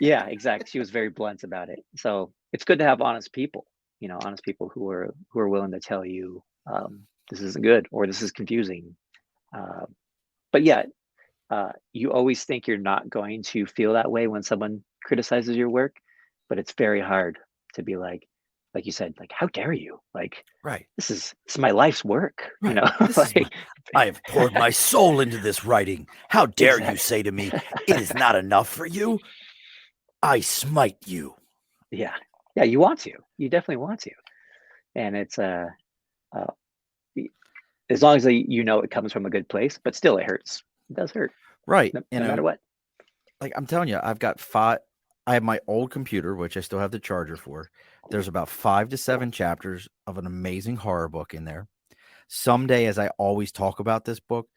Yeah, exactly. She was very blunt about it. So it's good to have honest people. Honest people who are willing to tell you this isn't good or this is confusing. Uh, but yeah, you always think you're not going to feel that way when someone criticizes your work, but it's very hard to be like you said, like, how dare you? Like, Right. this is my life's work, Right. This is like I have poured my soul into this writing. How dare you exactly. say to me, it is not enough for you? I smite you. Yeah, yeah, you want to, you definitely want to, and it's uh as long as it comes from a good place, but still it hurts. It does hurt, Right. no matter what. Like I'm telling you, I've got five. I have my old computer, which I still have the charger for. There's about 5 to 7 chapters of an amazing horror book in there. Someday, as I always talk about this book,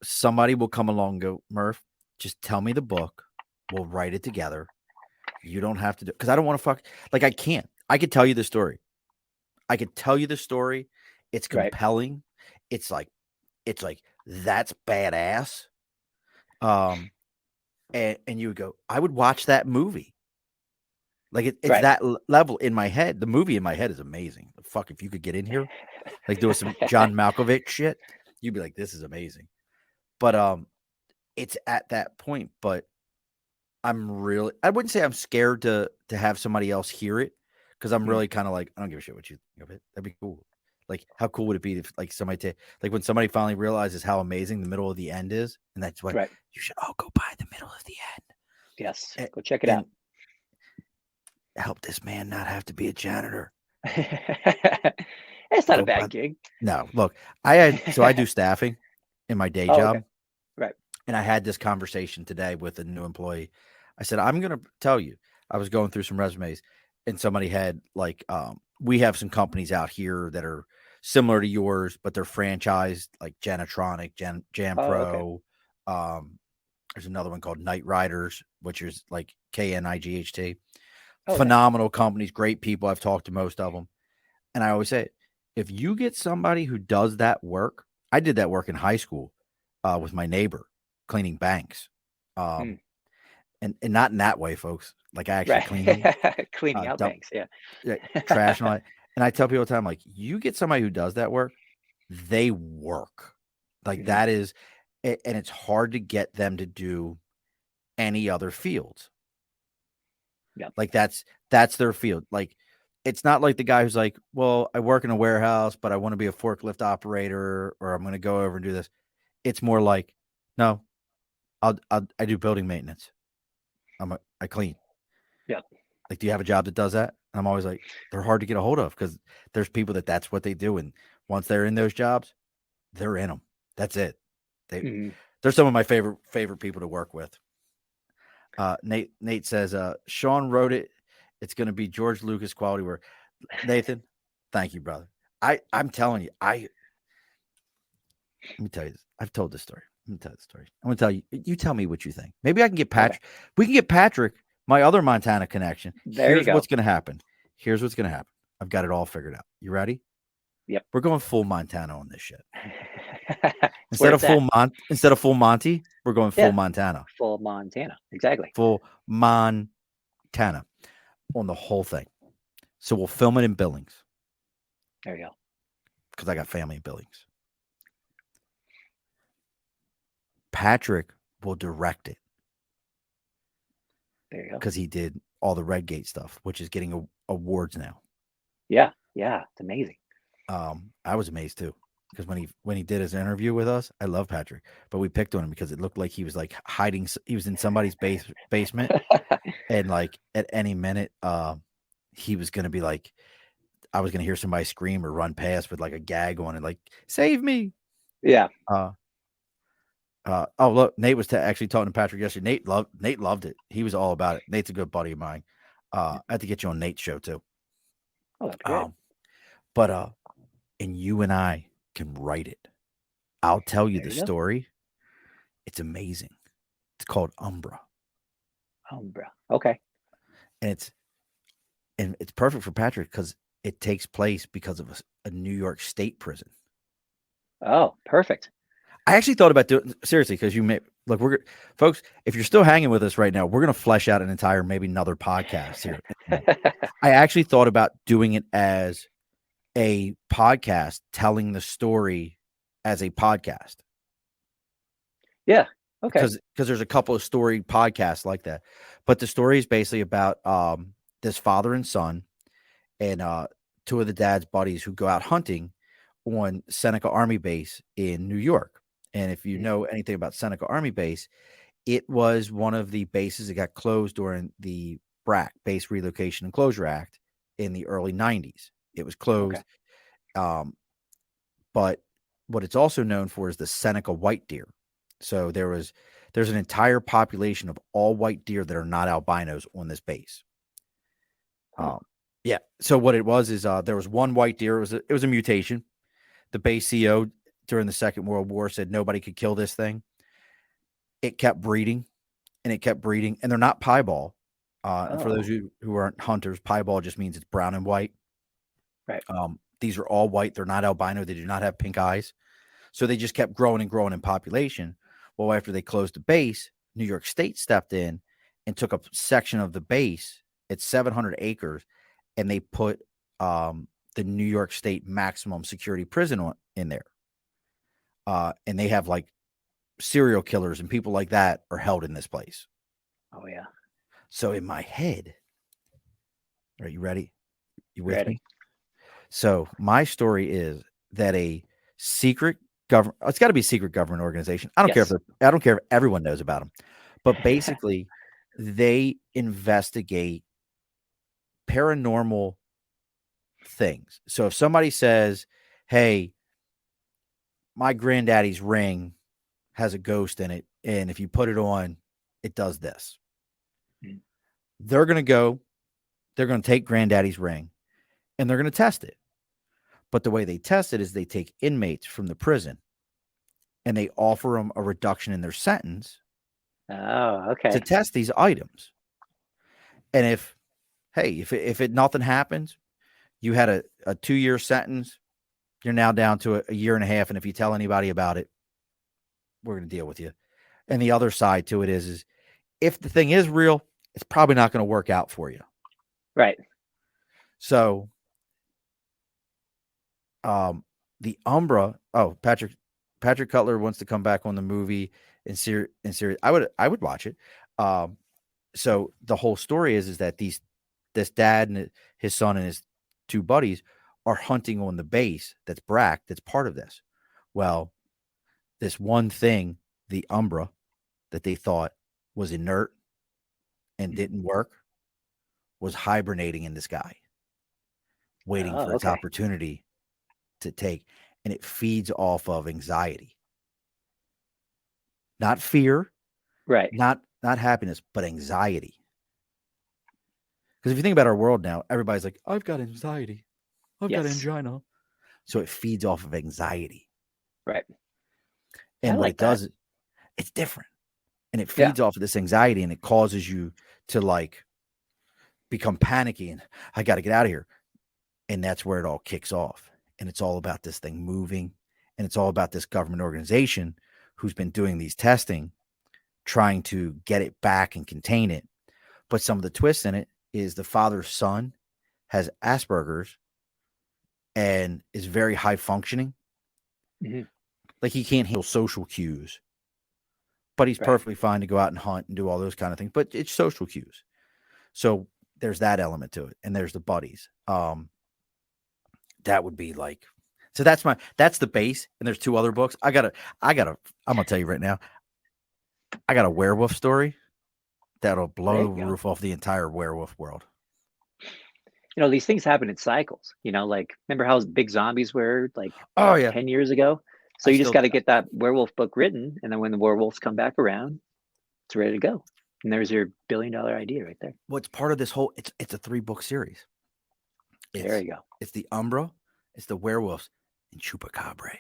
somebody will come along and go, Murph, just tell me the book. We'll write it together. You don't have to do because I don't want to fuck. Like I can't. I could tell you the story. I could tell you the story. It's Right, compelling. It's like that's badass. Um, and you would go, I would watch that movie. Like it's right. that level in my head. The movie in my head is amazing. Fuck, if you could get in here, like there was some John Malkovich shit, you'd be like, this is amazing. But it's at that point. But I wouldn't say I'm scared to have somebody else hear it because I'm Mm, really kind of like, I don't give a shit what you think of it. That'd be cool. Like, how cool would it be if like like when somebody finally realizes how amazing the middle of the end is, and that's why right. you should all go by the middle of the Yes, end go check it and out. help this man not have to be a janitor. It's not a Go by bad gig. No, look, I do staffing in my day Oh, okay. job, Right. and I had this conversation today with a new employee. I said, I'm gonna tell you, I was going through some resumes, and somebody had like, we have some companies out here that are similar to yours, but they're franchised, like Janitronic, Jan Oh, okay. Pro. There's another one called Night Riders, which is like KNIGHT. Oh, yeah. Phenomenal companies, great people. I've talked to most of them. And I always say, if you get somebody who does that work, I did that work in high school with my neighbor cleaning banks. Mm, And not in that way, folks. Like I actually cleaned them, right. Cleaning out dump banks. Yeah. trash and all that. And I tell people all the time, like, you get somebody who does that work, they work. Like that is, and it's hard to get them to do any other fields. Yep. Like that's their field. Like it's not like the guy who's like, well, I work in a warehouse, but I want to be a forklift operator, or I'm going to go over and do this. It's more like, no, I do building maintenance. I clean. Yep. Like, do you have a job that does that? And I'm always like, they're hard to get a hold of because there's people that's what they do, and once they're in those jobs, they're in them. That's it. They're some of my favorite people to work with. Nate says, Sean wrote it. It's going to be George Lucas quality work. Nathan, thank you, brother. I'm telling you, let me tell you this. I've told this story. I'm going to tell you the story. I'm going to tell you. You tell me what you think. Maybe I can get Patrick. Okay. We can get Patrick, my other Montana connection. Here's what's going to happen. Here's what's going to happen. I've got it all figured out. You ready? Yep. We're going full Montana on this shit. Instead of full Monty, we're going full Montana. Full Montana. Exactly. Full Montana on the whole thing. So we'll film it in Billings. There you go. Because I got family in Billings. Patrick will direct it. There you go. Because he did all the Redgate stuff, which is getting awards now. Yeah. It's amazing. I was amazed too. Because when he did his interview with us, I love Patrick, but we picked on him because it looked like he was like hiding. He was in somebody's basement, and like at any minute, he was gonna be like, I was gonna hear somebody scream or run past with like a gag on it, like "Save me!" Yeah. Oh look, Nate was actually talking to Patrick yesterday. Nate loved it. He was all about it. Nate's a good buddy of mine. I had to get you on Nate's show too. Oh, that's great. But and you and I can write it. I'll tell you the story. It's amazing. It's called Umbra. Okay. And it's perfect for Patrick because it takes place because of a New York State prison. Oh, perfect. I actually thought about doing seriously because you may look. Folks, if you're still hanging with us right now, we're going to flesh out an entire maybe another podcast here. I actually thought about doing it as a podcast, telling the story as a podcast. Yeah. Okay. Because there's a couple of story podcasts like that, but the story is basically about this father and son, and two of the dad's buddies who go out hunting on Seneca Army Base in New York. And if you know anything about Seneca Army Base, it was one of the bases that got closed during the BRAC, Base Relocation and Closure Act, in the early 90s. It was closed. Okay. But what it's also known for is the Seneca white deer. So there's an entire population of all white deer that are not albinos on this base. Yeah. So what it was is there was one white deer. It was a mutation. The base CO during the Second World War said nobody could kill this thing. It kept breeding, and they're not piebald. And for those who aren't hunters, piebald just means it's brown and white. Right. These are all white. They're not albino. They do not have pink eyes. So they just kept growing and growing in population. Well, after they closed the base, New York State stepped in and took a section of the base. It's 700 acres, and they put the New York State maximum security prison in there. And they have like serial killers and people like that are held in this place. Oh, yeah. So in my head, are you ready? You with me? So my story is that a secret government, it's got to be a secret government organization. I don't care if everyone knows about them, but basically they investigate paranormal things. So if somebody says, hey, my granddaddy's ring has a ghost in it, and if you put it on, it does this. They're going to take granddaddy's ring, and they're going to test it. But the way they test it is they take inmates from the prison, and they offer them a reduction in their sentence. Oh, okay. To test these items. And if nothing happens, you had a 2-year sentence, you're now down to a year and a half. And if you tell anybody about it, we're going to deal with you. And the other side to it is if the thing is real, it's probably not going to work out for you. Right. So, the Umbra. Oh, Patrick Patrick Cutler wants to come back on the movie in series. I would watch it. So the whole story is that this dad and his son and his two buddies are hunting on the base that's Brack, that's part of this. Well, this one thing, the Umbra, that they thought was inert and didn't work, was hibernating in this guy, waiting Oh, for its okay. opportunity to take. And it feeds off of anxiety, not fear, Right. not happiness, but anxiety. Because if you think about our world now, everybody's like, I've got anxiety. I've got Yes. angina. So it feeds off of anxiety. Right. I And what like it that. does, it's different. And it Yeah. feeds off of this anxiety and it causes you to like become panicky and I got to get out of here. And that's where it all kicks off. And it's all about this thing moving. And it's all about this government organization who's been doing these testing, trying to get it back and contain it. But some of the twists in it is the father's son has Asperger's and is very high functioning. Hmm. Like he can't handle social cues, but he's Right. perfectly fine to go out and hunt and do all those kind of things. But it's social cues. So there's that element to it. And there's the buddies. That would be like, so that's the base. And there's two other books. I'm gonna tell you right now, I got a werewolf story that'll blow There the you go. roof off the entire werewolf world. These things happen in cycles. Like remember how big zombies were like Oh yeah. 10 years ago? So I you just still, got to get that werewolf book written, and then when the werewolves come back around, it's ready to go. And there's your $1 billion idea right there. what's part of this whole, it's a 3-book series. There you It's the Umbra, it's the werewolves, and Chupacabra.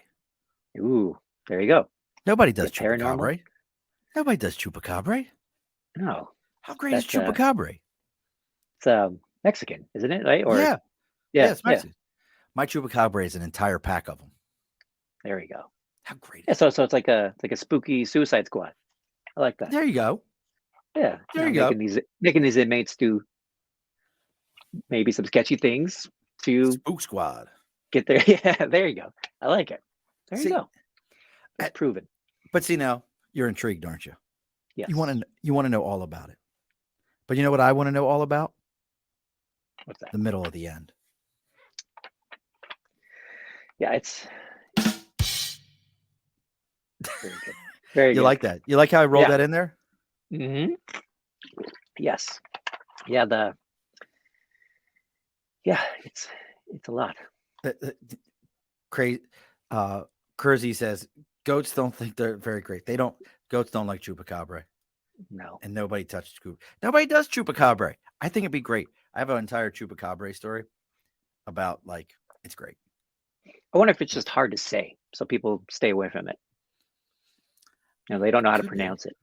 go. Ooh, there you go. Nobody does Get paranormal. Chupacabra. Nobody does Chupacabra. No, How great is that's Chupacabra? it's Mexican, isn't it? Right? Or Yeah, yeah, it's yeah. Mexican. My Chupacabra is an entire pack of them. There you go. How great Yeah, is so it's like a spooky Suicide Squad. I like that. There you go. Yeah, There you making go. these inmates do maybe some sketchy things to Spook Squad. get there. Yeah, there you go. I like it. There you See, go. It's proven. but see now you're intrigued, aren't you? Yes. You want to know all about it. But you know what I want to know all about? What's that? The middle of the end. Yeah, it's very good. Very You good. like that? You like how I rolled Yeah. that in there? Mm-hmm. Yes. Yeah. It's a lot. Crazy. Kersey says goats don't think they're very great. Goats don't like Chupacabra, No. and nobody touched Chupacabra. Nobody does Chupacabra. I think it'd be great. I have an entire Chupacabra story about it's great. I wonder if it's just hard to say, so people stay away from it. They don't know how to pronounce it.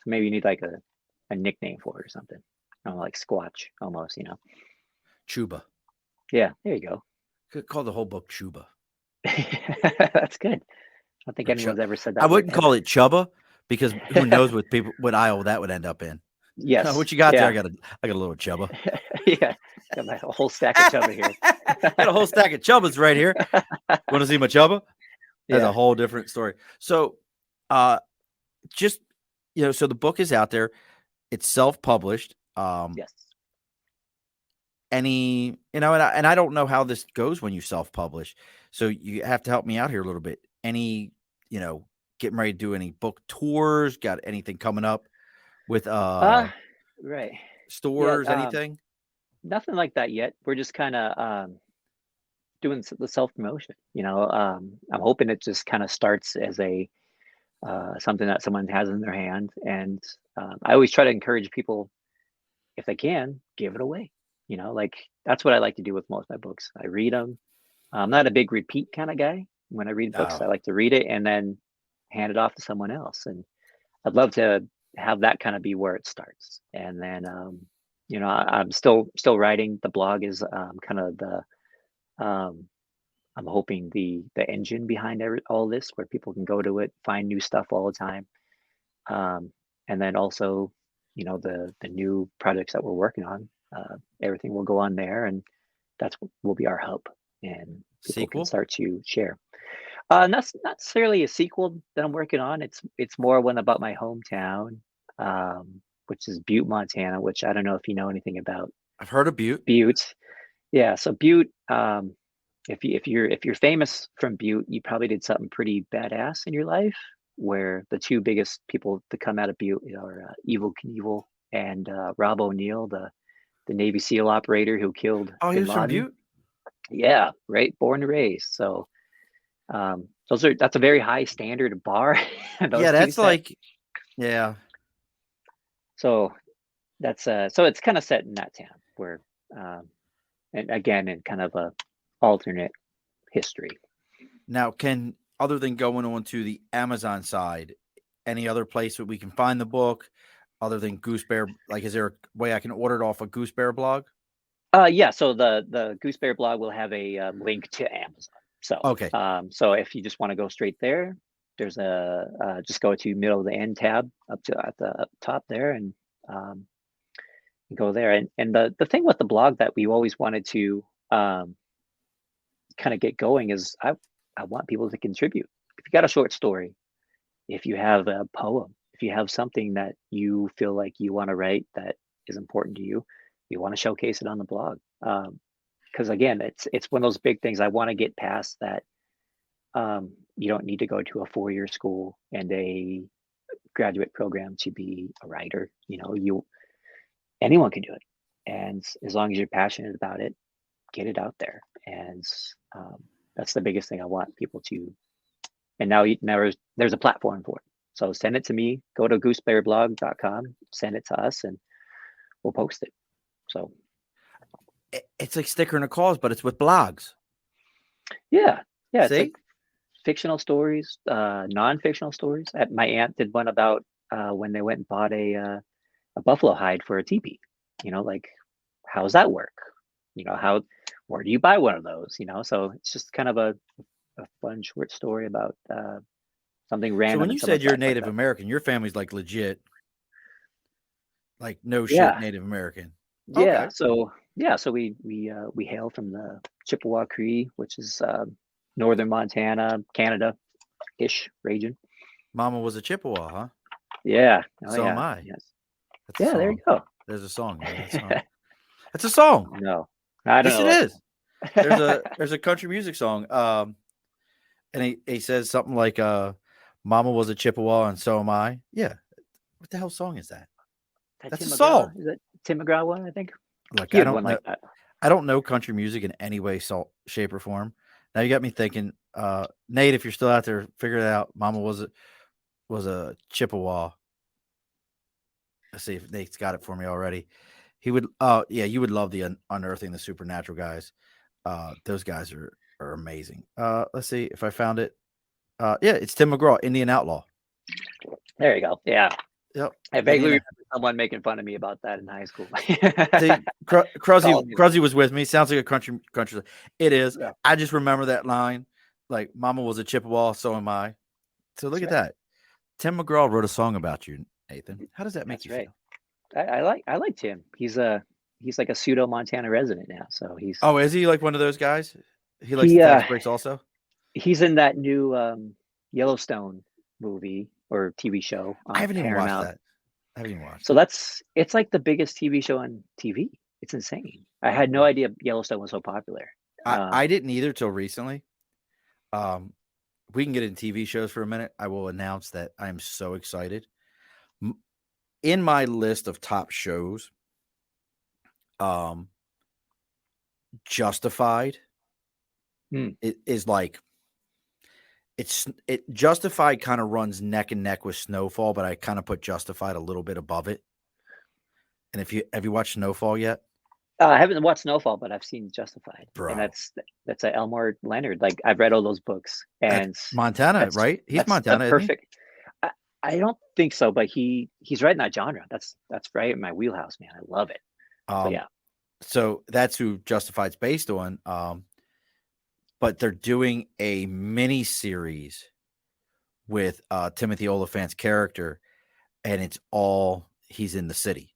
So maybe you need like a nickname for it or something. Like Squatch almost. Chuba. Yeah. There you go. Could call the whole book Chuba. That's good. I don't think anyone's ever said that. I wouldn't word call ever. it Chubba because who knows what aisle that would end up in. Yes. What you got yeah. there? I got a little Chubba. Yeah. Got my whole stack of Chubba here. Got a whole stack of Chubbas right here. Want to see my Chubba? That's a whole different story. So, just so the book is out there. It's self-published. Yes. And I don't know how this goes when you self-publish. So you have to help me out here a little bit. Any, getting ready to do any book tours? Got anything coming up with Right. stores? Yeah, Anything? Nothing like that yet. We're just kind of doing the self-promotion. I'm hoping it just kind of starts as a something that someone has in their hand, and I always try to encourage people, if they can, give it away. That's what I like to do with most of my books. I read them. I'm not a big repeat kind of guy. When I read books, I like to read it and then hand it off to someone else. And I'd love to have that kind of be where it starts. And then, I'm still writing. The blog is kind of the, I'm hoping the engine behind all this, where people can go to it, find new stuff all the time. And then also, the new projects that we're working on, everything will go on there, and will be our hub, and people can start to share. Not necessarily a sequel that I'm working on. It's more one about my hometown, which is Butte, Montana, which I don't know if you know anything about I've heard of Butte. Butte. Yeah, so Butte, if you're famous from Butte, you probably did something pretty badass in your life. Where the two biggest people to come out of Butte are Evel Knievel and Rob O'Neill, the Navy SEAL operator who killed Oh, he Bin was from Laden. Butte. Yeah, right. Born and raised. So that's a very high standard bar. Yeah, Those two that's set. like, yeah. So so it's kind of set in that town where, and again, in kind of a alternate history. Now, other than going on to the Amazon side, any other place that we can find the book other than Goose Bear? Like, is there a way I can order it off a Goose Bear blog? Yeah. So the Goose Bear blog will have a link to Amazon. So Okay. so if you just want to go straight there, there's just go to middle of the end tab up to at the up top there and go there. And the thing with the blog that we always wanted to kind of get going is I want people to contribute. If you got a short story, if you have a poem, if you have something that you feel like you want to write that is important to you, you want to showcase it on the blog. Because again, it's one of those big things. I want to get past that. You don't need to go to a 4-year school and a graduate program to be a writer. Anyone can do it, and as long as you're passionate about it, get it out there. And that's the biggest thing I want people to. And now there's a platform for it. So send it to me. Go to goosebearblog.com, send it to us, and we'll post it. So It's like Sticker and a Cause, but it's with blogs. yeah, it's See? like fictional stories, non-fictional stories. My aunt did one about when they went and bought a buffalo hide for a teepee. Like, how does that work? Where do you buy one of those? So it's just kind of a fun short story about something So random when in you someone's said you're life like Native that. American, your family's like legit, like no shit Yeah, Native American. yeah. Okay. So we hail from the Chippewa Cree, which is northern Montana, Canada-ish region. Mama was a Chippewa, huh? Yeah. Oh So am yeah. I. Yes. That's a Yeah. There you song. go. There's a song. You know that song? That's a song. No, I don't Yes, know it that is. song. There's a country music song. And he says something like Mama was a Chippewa and so am I. Yeah. What the hell song is that? That That's Tim a McGraw? song. Is that Tim McGraw one? I think Like he had one like that. I don't know country music in any way, shape, or form. Now you got me thinking, Nate, if you're still out there, figure it out. Mama was a Chippewa. Let's see if Nate's got it for me already. He would, yeah, you would love the Unearthing the Supernatural guys. Those guys are amazing. Let's see if I found it. Yeah, it's Tim McGraw, Indian Outlaw. There you go. Yeah. Yep. I vaguely remember someone making fun of me about that in high school. See, Cruzzy was with me. Sounds like a country. It is. Yeah. I just remember that line, like "Mama was a Chippewa, so am I." So look at that. Tim McGraw wrote a song about you, Nathan. How does that make you feel? I like Tim. He's like a pseudo Montana resident now. So he's. Oh, is he like one of those guys? He likes the tax breaks also. He's in that new Yellowstone movie or TV show on I haven't even Paramount. watched that. I haven't even watched. So it's like the biggest TV show on TV. It's insane. I had no idea Yellowstone was so popular. I didn't either till recently. We can get into TV shows for a minute. I will announce that I am so excited. In my list of top shows, Justified it is like Justified kind of runs neck and neck with Snowfall, but I kind of put Justified a little bit above it. And have you watched Snowfall yet? I haven't watched Snowfall, but I've seen Justified. Bro. And that's a Elmore Leonard. Like I've read all those books, and that's Montana, right? He's Montana, perfect. I don't think so, but he's right in that genre. That's right in my wheelhouse, man. I love it. So yeah. So that's who Justified's based on. But they're doing a mini series with Timothy Oliphant's character, and it's all he's in the city,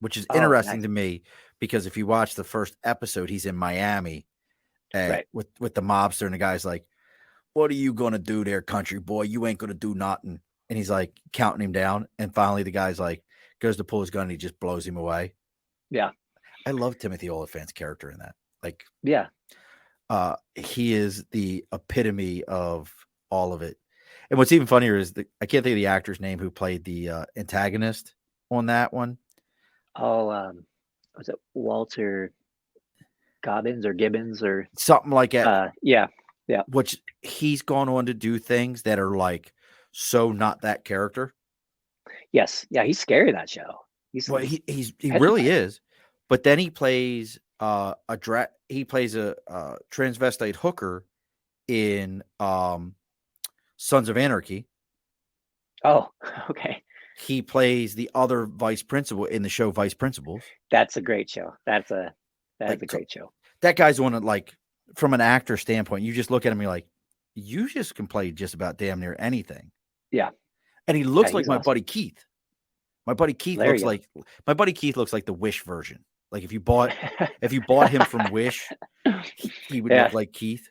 which is interesting to me because if you watch the first episode, he's in Miami with the mobster, and the guy's like, what are you gonna do there, country boy? You ain't gonna do nothing. And he's like counting him down. And finally the guy's like goes to pull his gun and he just blows him away. Yeah. I love Timothy Olyphant's character in that. Like, Yeah. he is the epitome of all of it. And what's even funnier is I can't think of the actor's name who played the antagonist on that one. Oh, was it Walter Gibbons or Something like that. Yeah. Which he's gone on to do things that are like so not that character. Yes. Yeah, he's scary in that show. Well, he really is. But then he plays a transvestite hooker in Sons of Anarchy. Oh, okay. He plays the other vice principal in the show Vice Principals. That's a great show. That's a great show. That guy's one of, like, from an actor standpoint, you just look at him and you're like, you just can play just about damn near anything. Yeah. And he looks like my buddy Keith. My buddy Keith looks like the Wish version. Like if you bought him from Wish, he would look like Keith.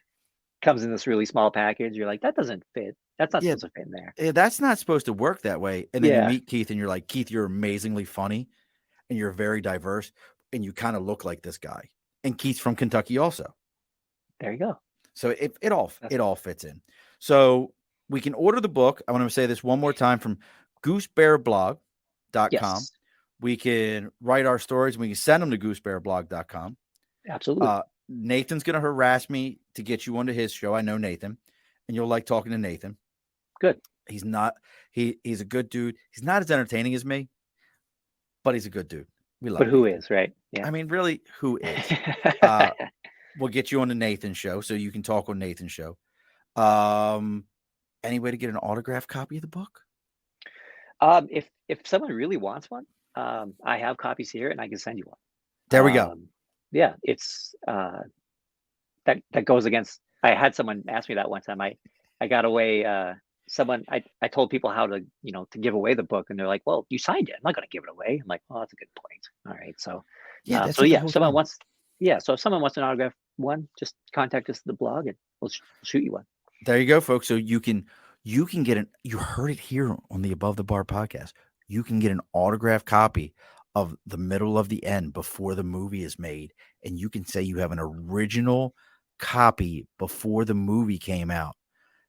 Comes in this really small package. You're like, that doesn't fit. That's not supposed to fit in there. Yeah, that's not supposed to work that way. And then you meet Keith and you're like, Keith, you're amazingly funny and you're very diverse and you kind of look like this guy. And Keith's from Kentucky also. There you go. So it all fits in. So we can order the book. I want to say this one more time from goosebearblog.com. Yes. We can write our stories and we can send them to goosebearblog.com. Absolutely. Nathan's going to harass me to get you onto his show. I know Nathan, and you'll like talking to Nathan. Good. He's a good dude. He's not as entertaining as me, but he's a good dude. We love him. But who is, right? Yeah. I mean, really, who is? We'll get you on the Nathan show so you can talk on Nathan's show. Any way to get an autographed copy of the book? If someone really wants one, I have copies here and I can send you one. There we go. Yeah, it's that goes against. I had someone ask me that one time. I got away. I told people how to to give away the book, and they're like, "Well, you signed it. I'm not going to give it away." I'm like, "Oh, that's a good point." All right, so if someone wants an autograph one, just contact us at the blog, and we'll shoot you one. There you go, folks. So you can get an. You heard it here on the Above the Bar podcast. You can get an autographed copy of The Middle of the End before the movie is made, and you can say you have an original copy before the movie came out,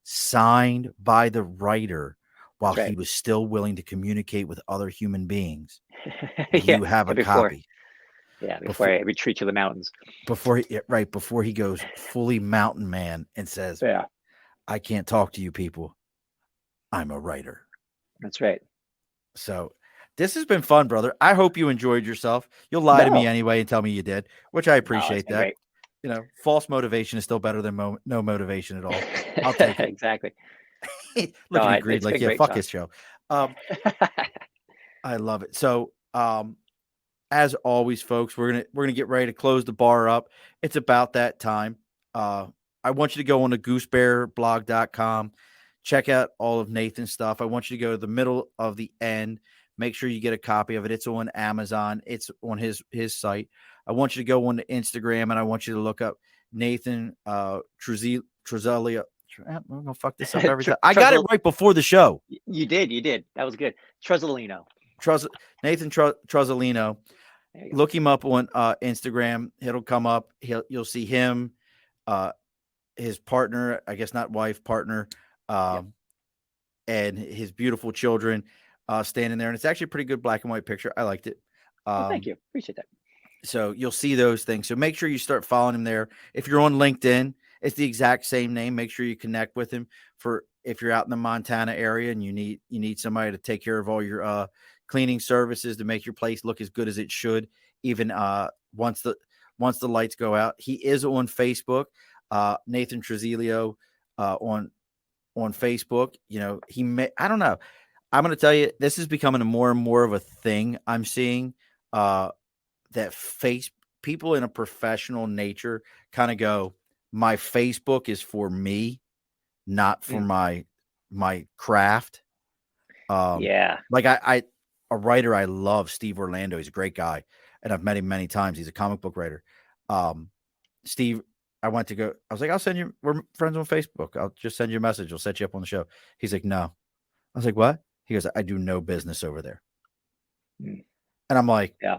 signed by the writer while he was still willing to communicate with other human beings. You have a copy. Yeah, before I retreat to the mountains. Before he goes fully mountain man and says, I can't talk to you people. I'm a writer. That's right. So this has been fun, brother. I hope you enjoyed yourself. You'll lie to me anyway and tell me you did, which I appreciate that. Great. False motivation is still better than no motivation at all. I'll take it. Exactly. Look at you, Greed, like, yeah, fuck his show. I love it. So, as always, folks, we're gonna get ready to close the bar up. It's about that time. I want you to go on to goosebearblog.com. Check out all of Nathan's stuff. I want you to go to The Middle of the End. Make sure you get a copy of it. It's on Amazon. It's on his site. I want you to go on to Instagram, and I want you to look up Nathan Truzzolino. I'm going to fuck this up every time. I got it right before the show. You did. That was good. Truzzolino. Nathan Truzzolino. Look him up on Instagram. It'll come up. You'll see him, his partner, I guess not wife, partner, and his beautiful children standing there. And it's actually a pretty good black and white picture. I liked it. Thank you. Appreciate that. So you'll see those things. So make sure you start following him there. If you're on LinkedIn, it's the exact same name. Make sure you connect with him for if you're out in the Montana area and you need somebody to take care of all your cleaning services to make your place look as good as it should, even once the lights go out. He is on Facebook, Nathan Truzzolino on Facebook. I don't know. I'm going to tell you, this is becoming more and more of a thing I'm seeing. That people in a professional nature kind of go, my Facebook is for me, not for my craft. Like a writer I love, Steve Orlando. He's a great guy, and I've met him many times. He's a comic book writer. Steve, I went to go. I was like, I'll send you. We're friends on Facebook. I'll just send you a message. I'll set you up on the show. He's like, no. I was like, what? He goes, I do no business over there. Mm. And I'm like, yeah.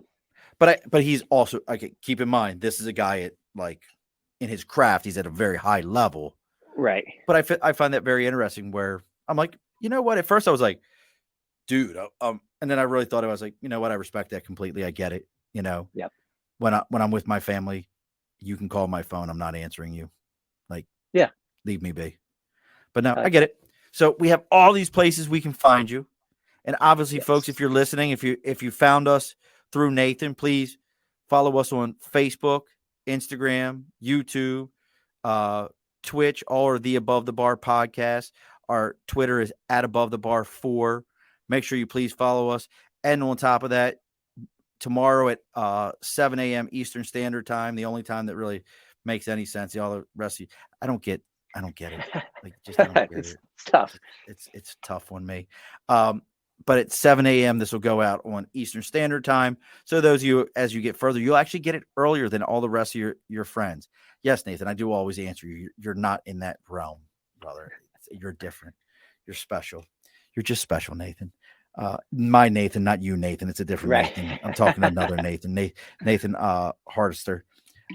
But he's also, keep in mind, this is a guy at like in his craft. He's at a very high level. Right. But I find that very interesting where I'm like, you know what? At first I was like, dude, and then I really thought I was like, you know what? I respect that completely. I get it. You know, Yep. When I'm with my family, you can call my phone. I'm not answering you. Like, yeah, leave me be. But no, I get it. So we have all these places we can find you. And obviously, folks, if you're listening, if you found us through Nathan, please follow us on Facebook, Instagram, YouTube, Twitch, all are the Above the Bar podcast. Our Twitter is at Above the Bar 4. Make sure you please follow us. And on top of that, tomorrow at 7 a.m. Eastern Standard Time, the only time that really makes any sense. The all the rest of you, I don't get it. Like, just I don't get it's it. tough. It's tough on me. But at 7 a.m., this will go out on Eastern Standard Time. So those of you, as you get further, you'll actually get it earlier than all the rest of your friends. Yes, Nathan, I do always answer you. You're not in that realm, brother. You're different. You're special. You're just special, Nathan. My Nathan, not you, Nathan. It's a different right. Nathan. I'm talking to another Nathan. Nathan Hardister.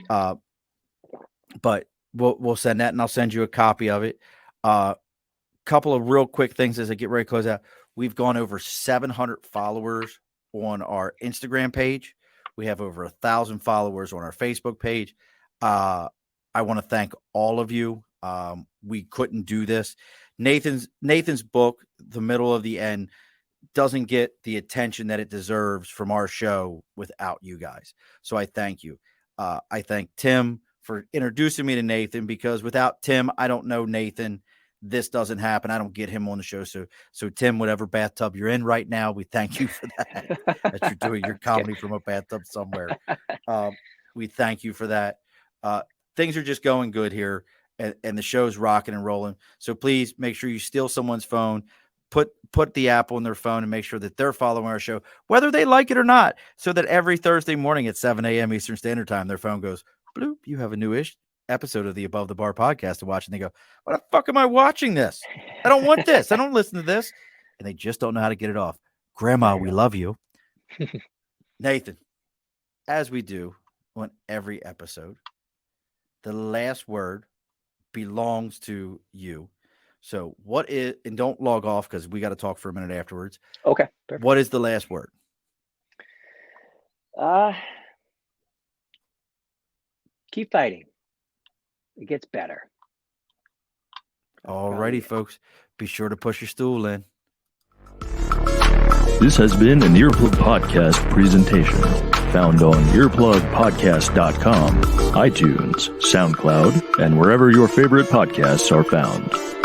But we'll send that, and I'll send you a copy of it. Couple of real quick things as I get ready to close out. We've gone over 700 followers on our Instagram page. We have over 1,000 followers on our Facebook page. I want to thank all of you. We couldn't do this. Nathan's book, The Middle of the End, doesn't get the attention that it deserves from our show without you guys. So I thank you. I thank Tim for introducing me to Nathan, because without Tim, I don't know Nathan. This doesn't happen. I don't get him on the show. So Tim, whatever bathtub you're in right now, we thank you for that you're doing your comedy from a bathtub somewhere. We thank you for that. Things are just going good here, and the show's rocking and rolling. So please make sure you steal someone's phone, put the app on their phone, and make sure that they're following our show, whether they like it or not, so that every Thursday morning at 7 a.m. Eastern Standard Time, their phone goes, bloop, you have a new-ish episode of the Above the Bar podcast to watch. And they go, what the fuck am I watching this? I don't want this. I don't listen to this. And they just don't know how to get it off. Grandma, we love you. Nathan, as we do on every episode, the last word belongs to you. So what is, and don't log off because we got to talk for a minute afterwards. Okay. Perfect. What is the last word? Keep fighting. It gets better. All righty, folks. Be sure to push your stool in. This has been an Earplug Podcast presentation. Found on earplugpodcast.com, iTunes, SoundCloud, and wherever your favorite podcasts are found.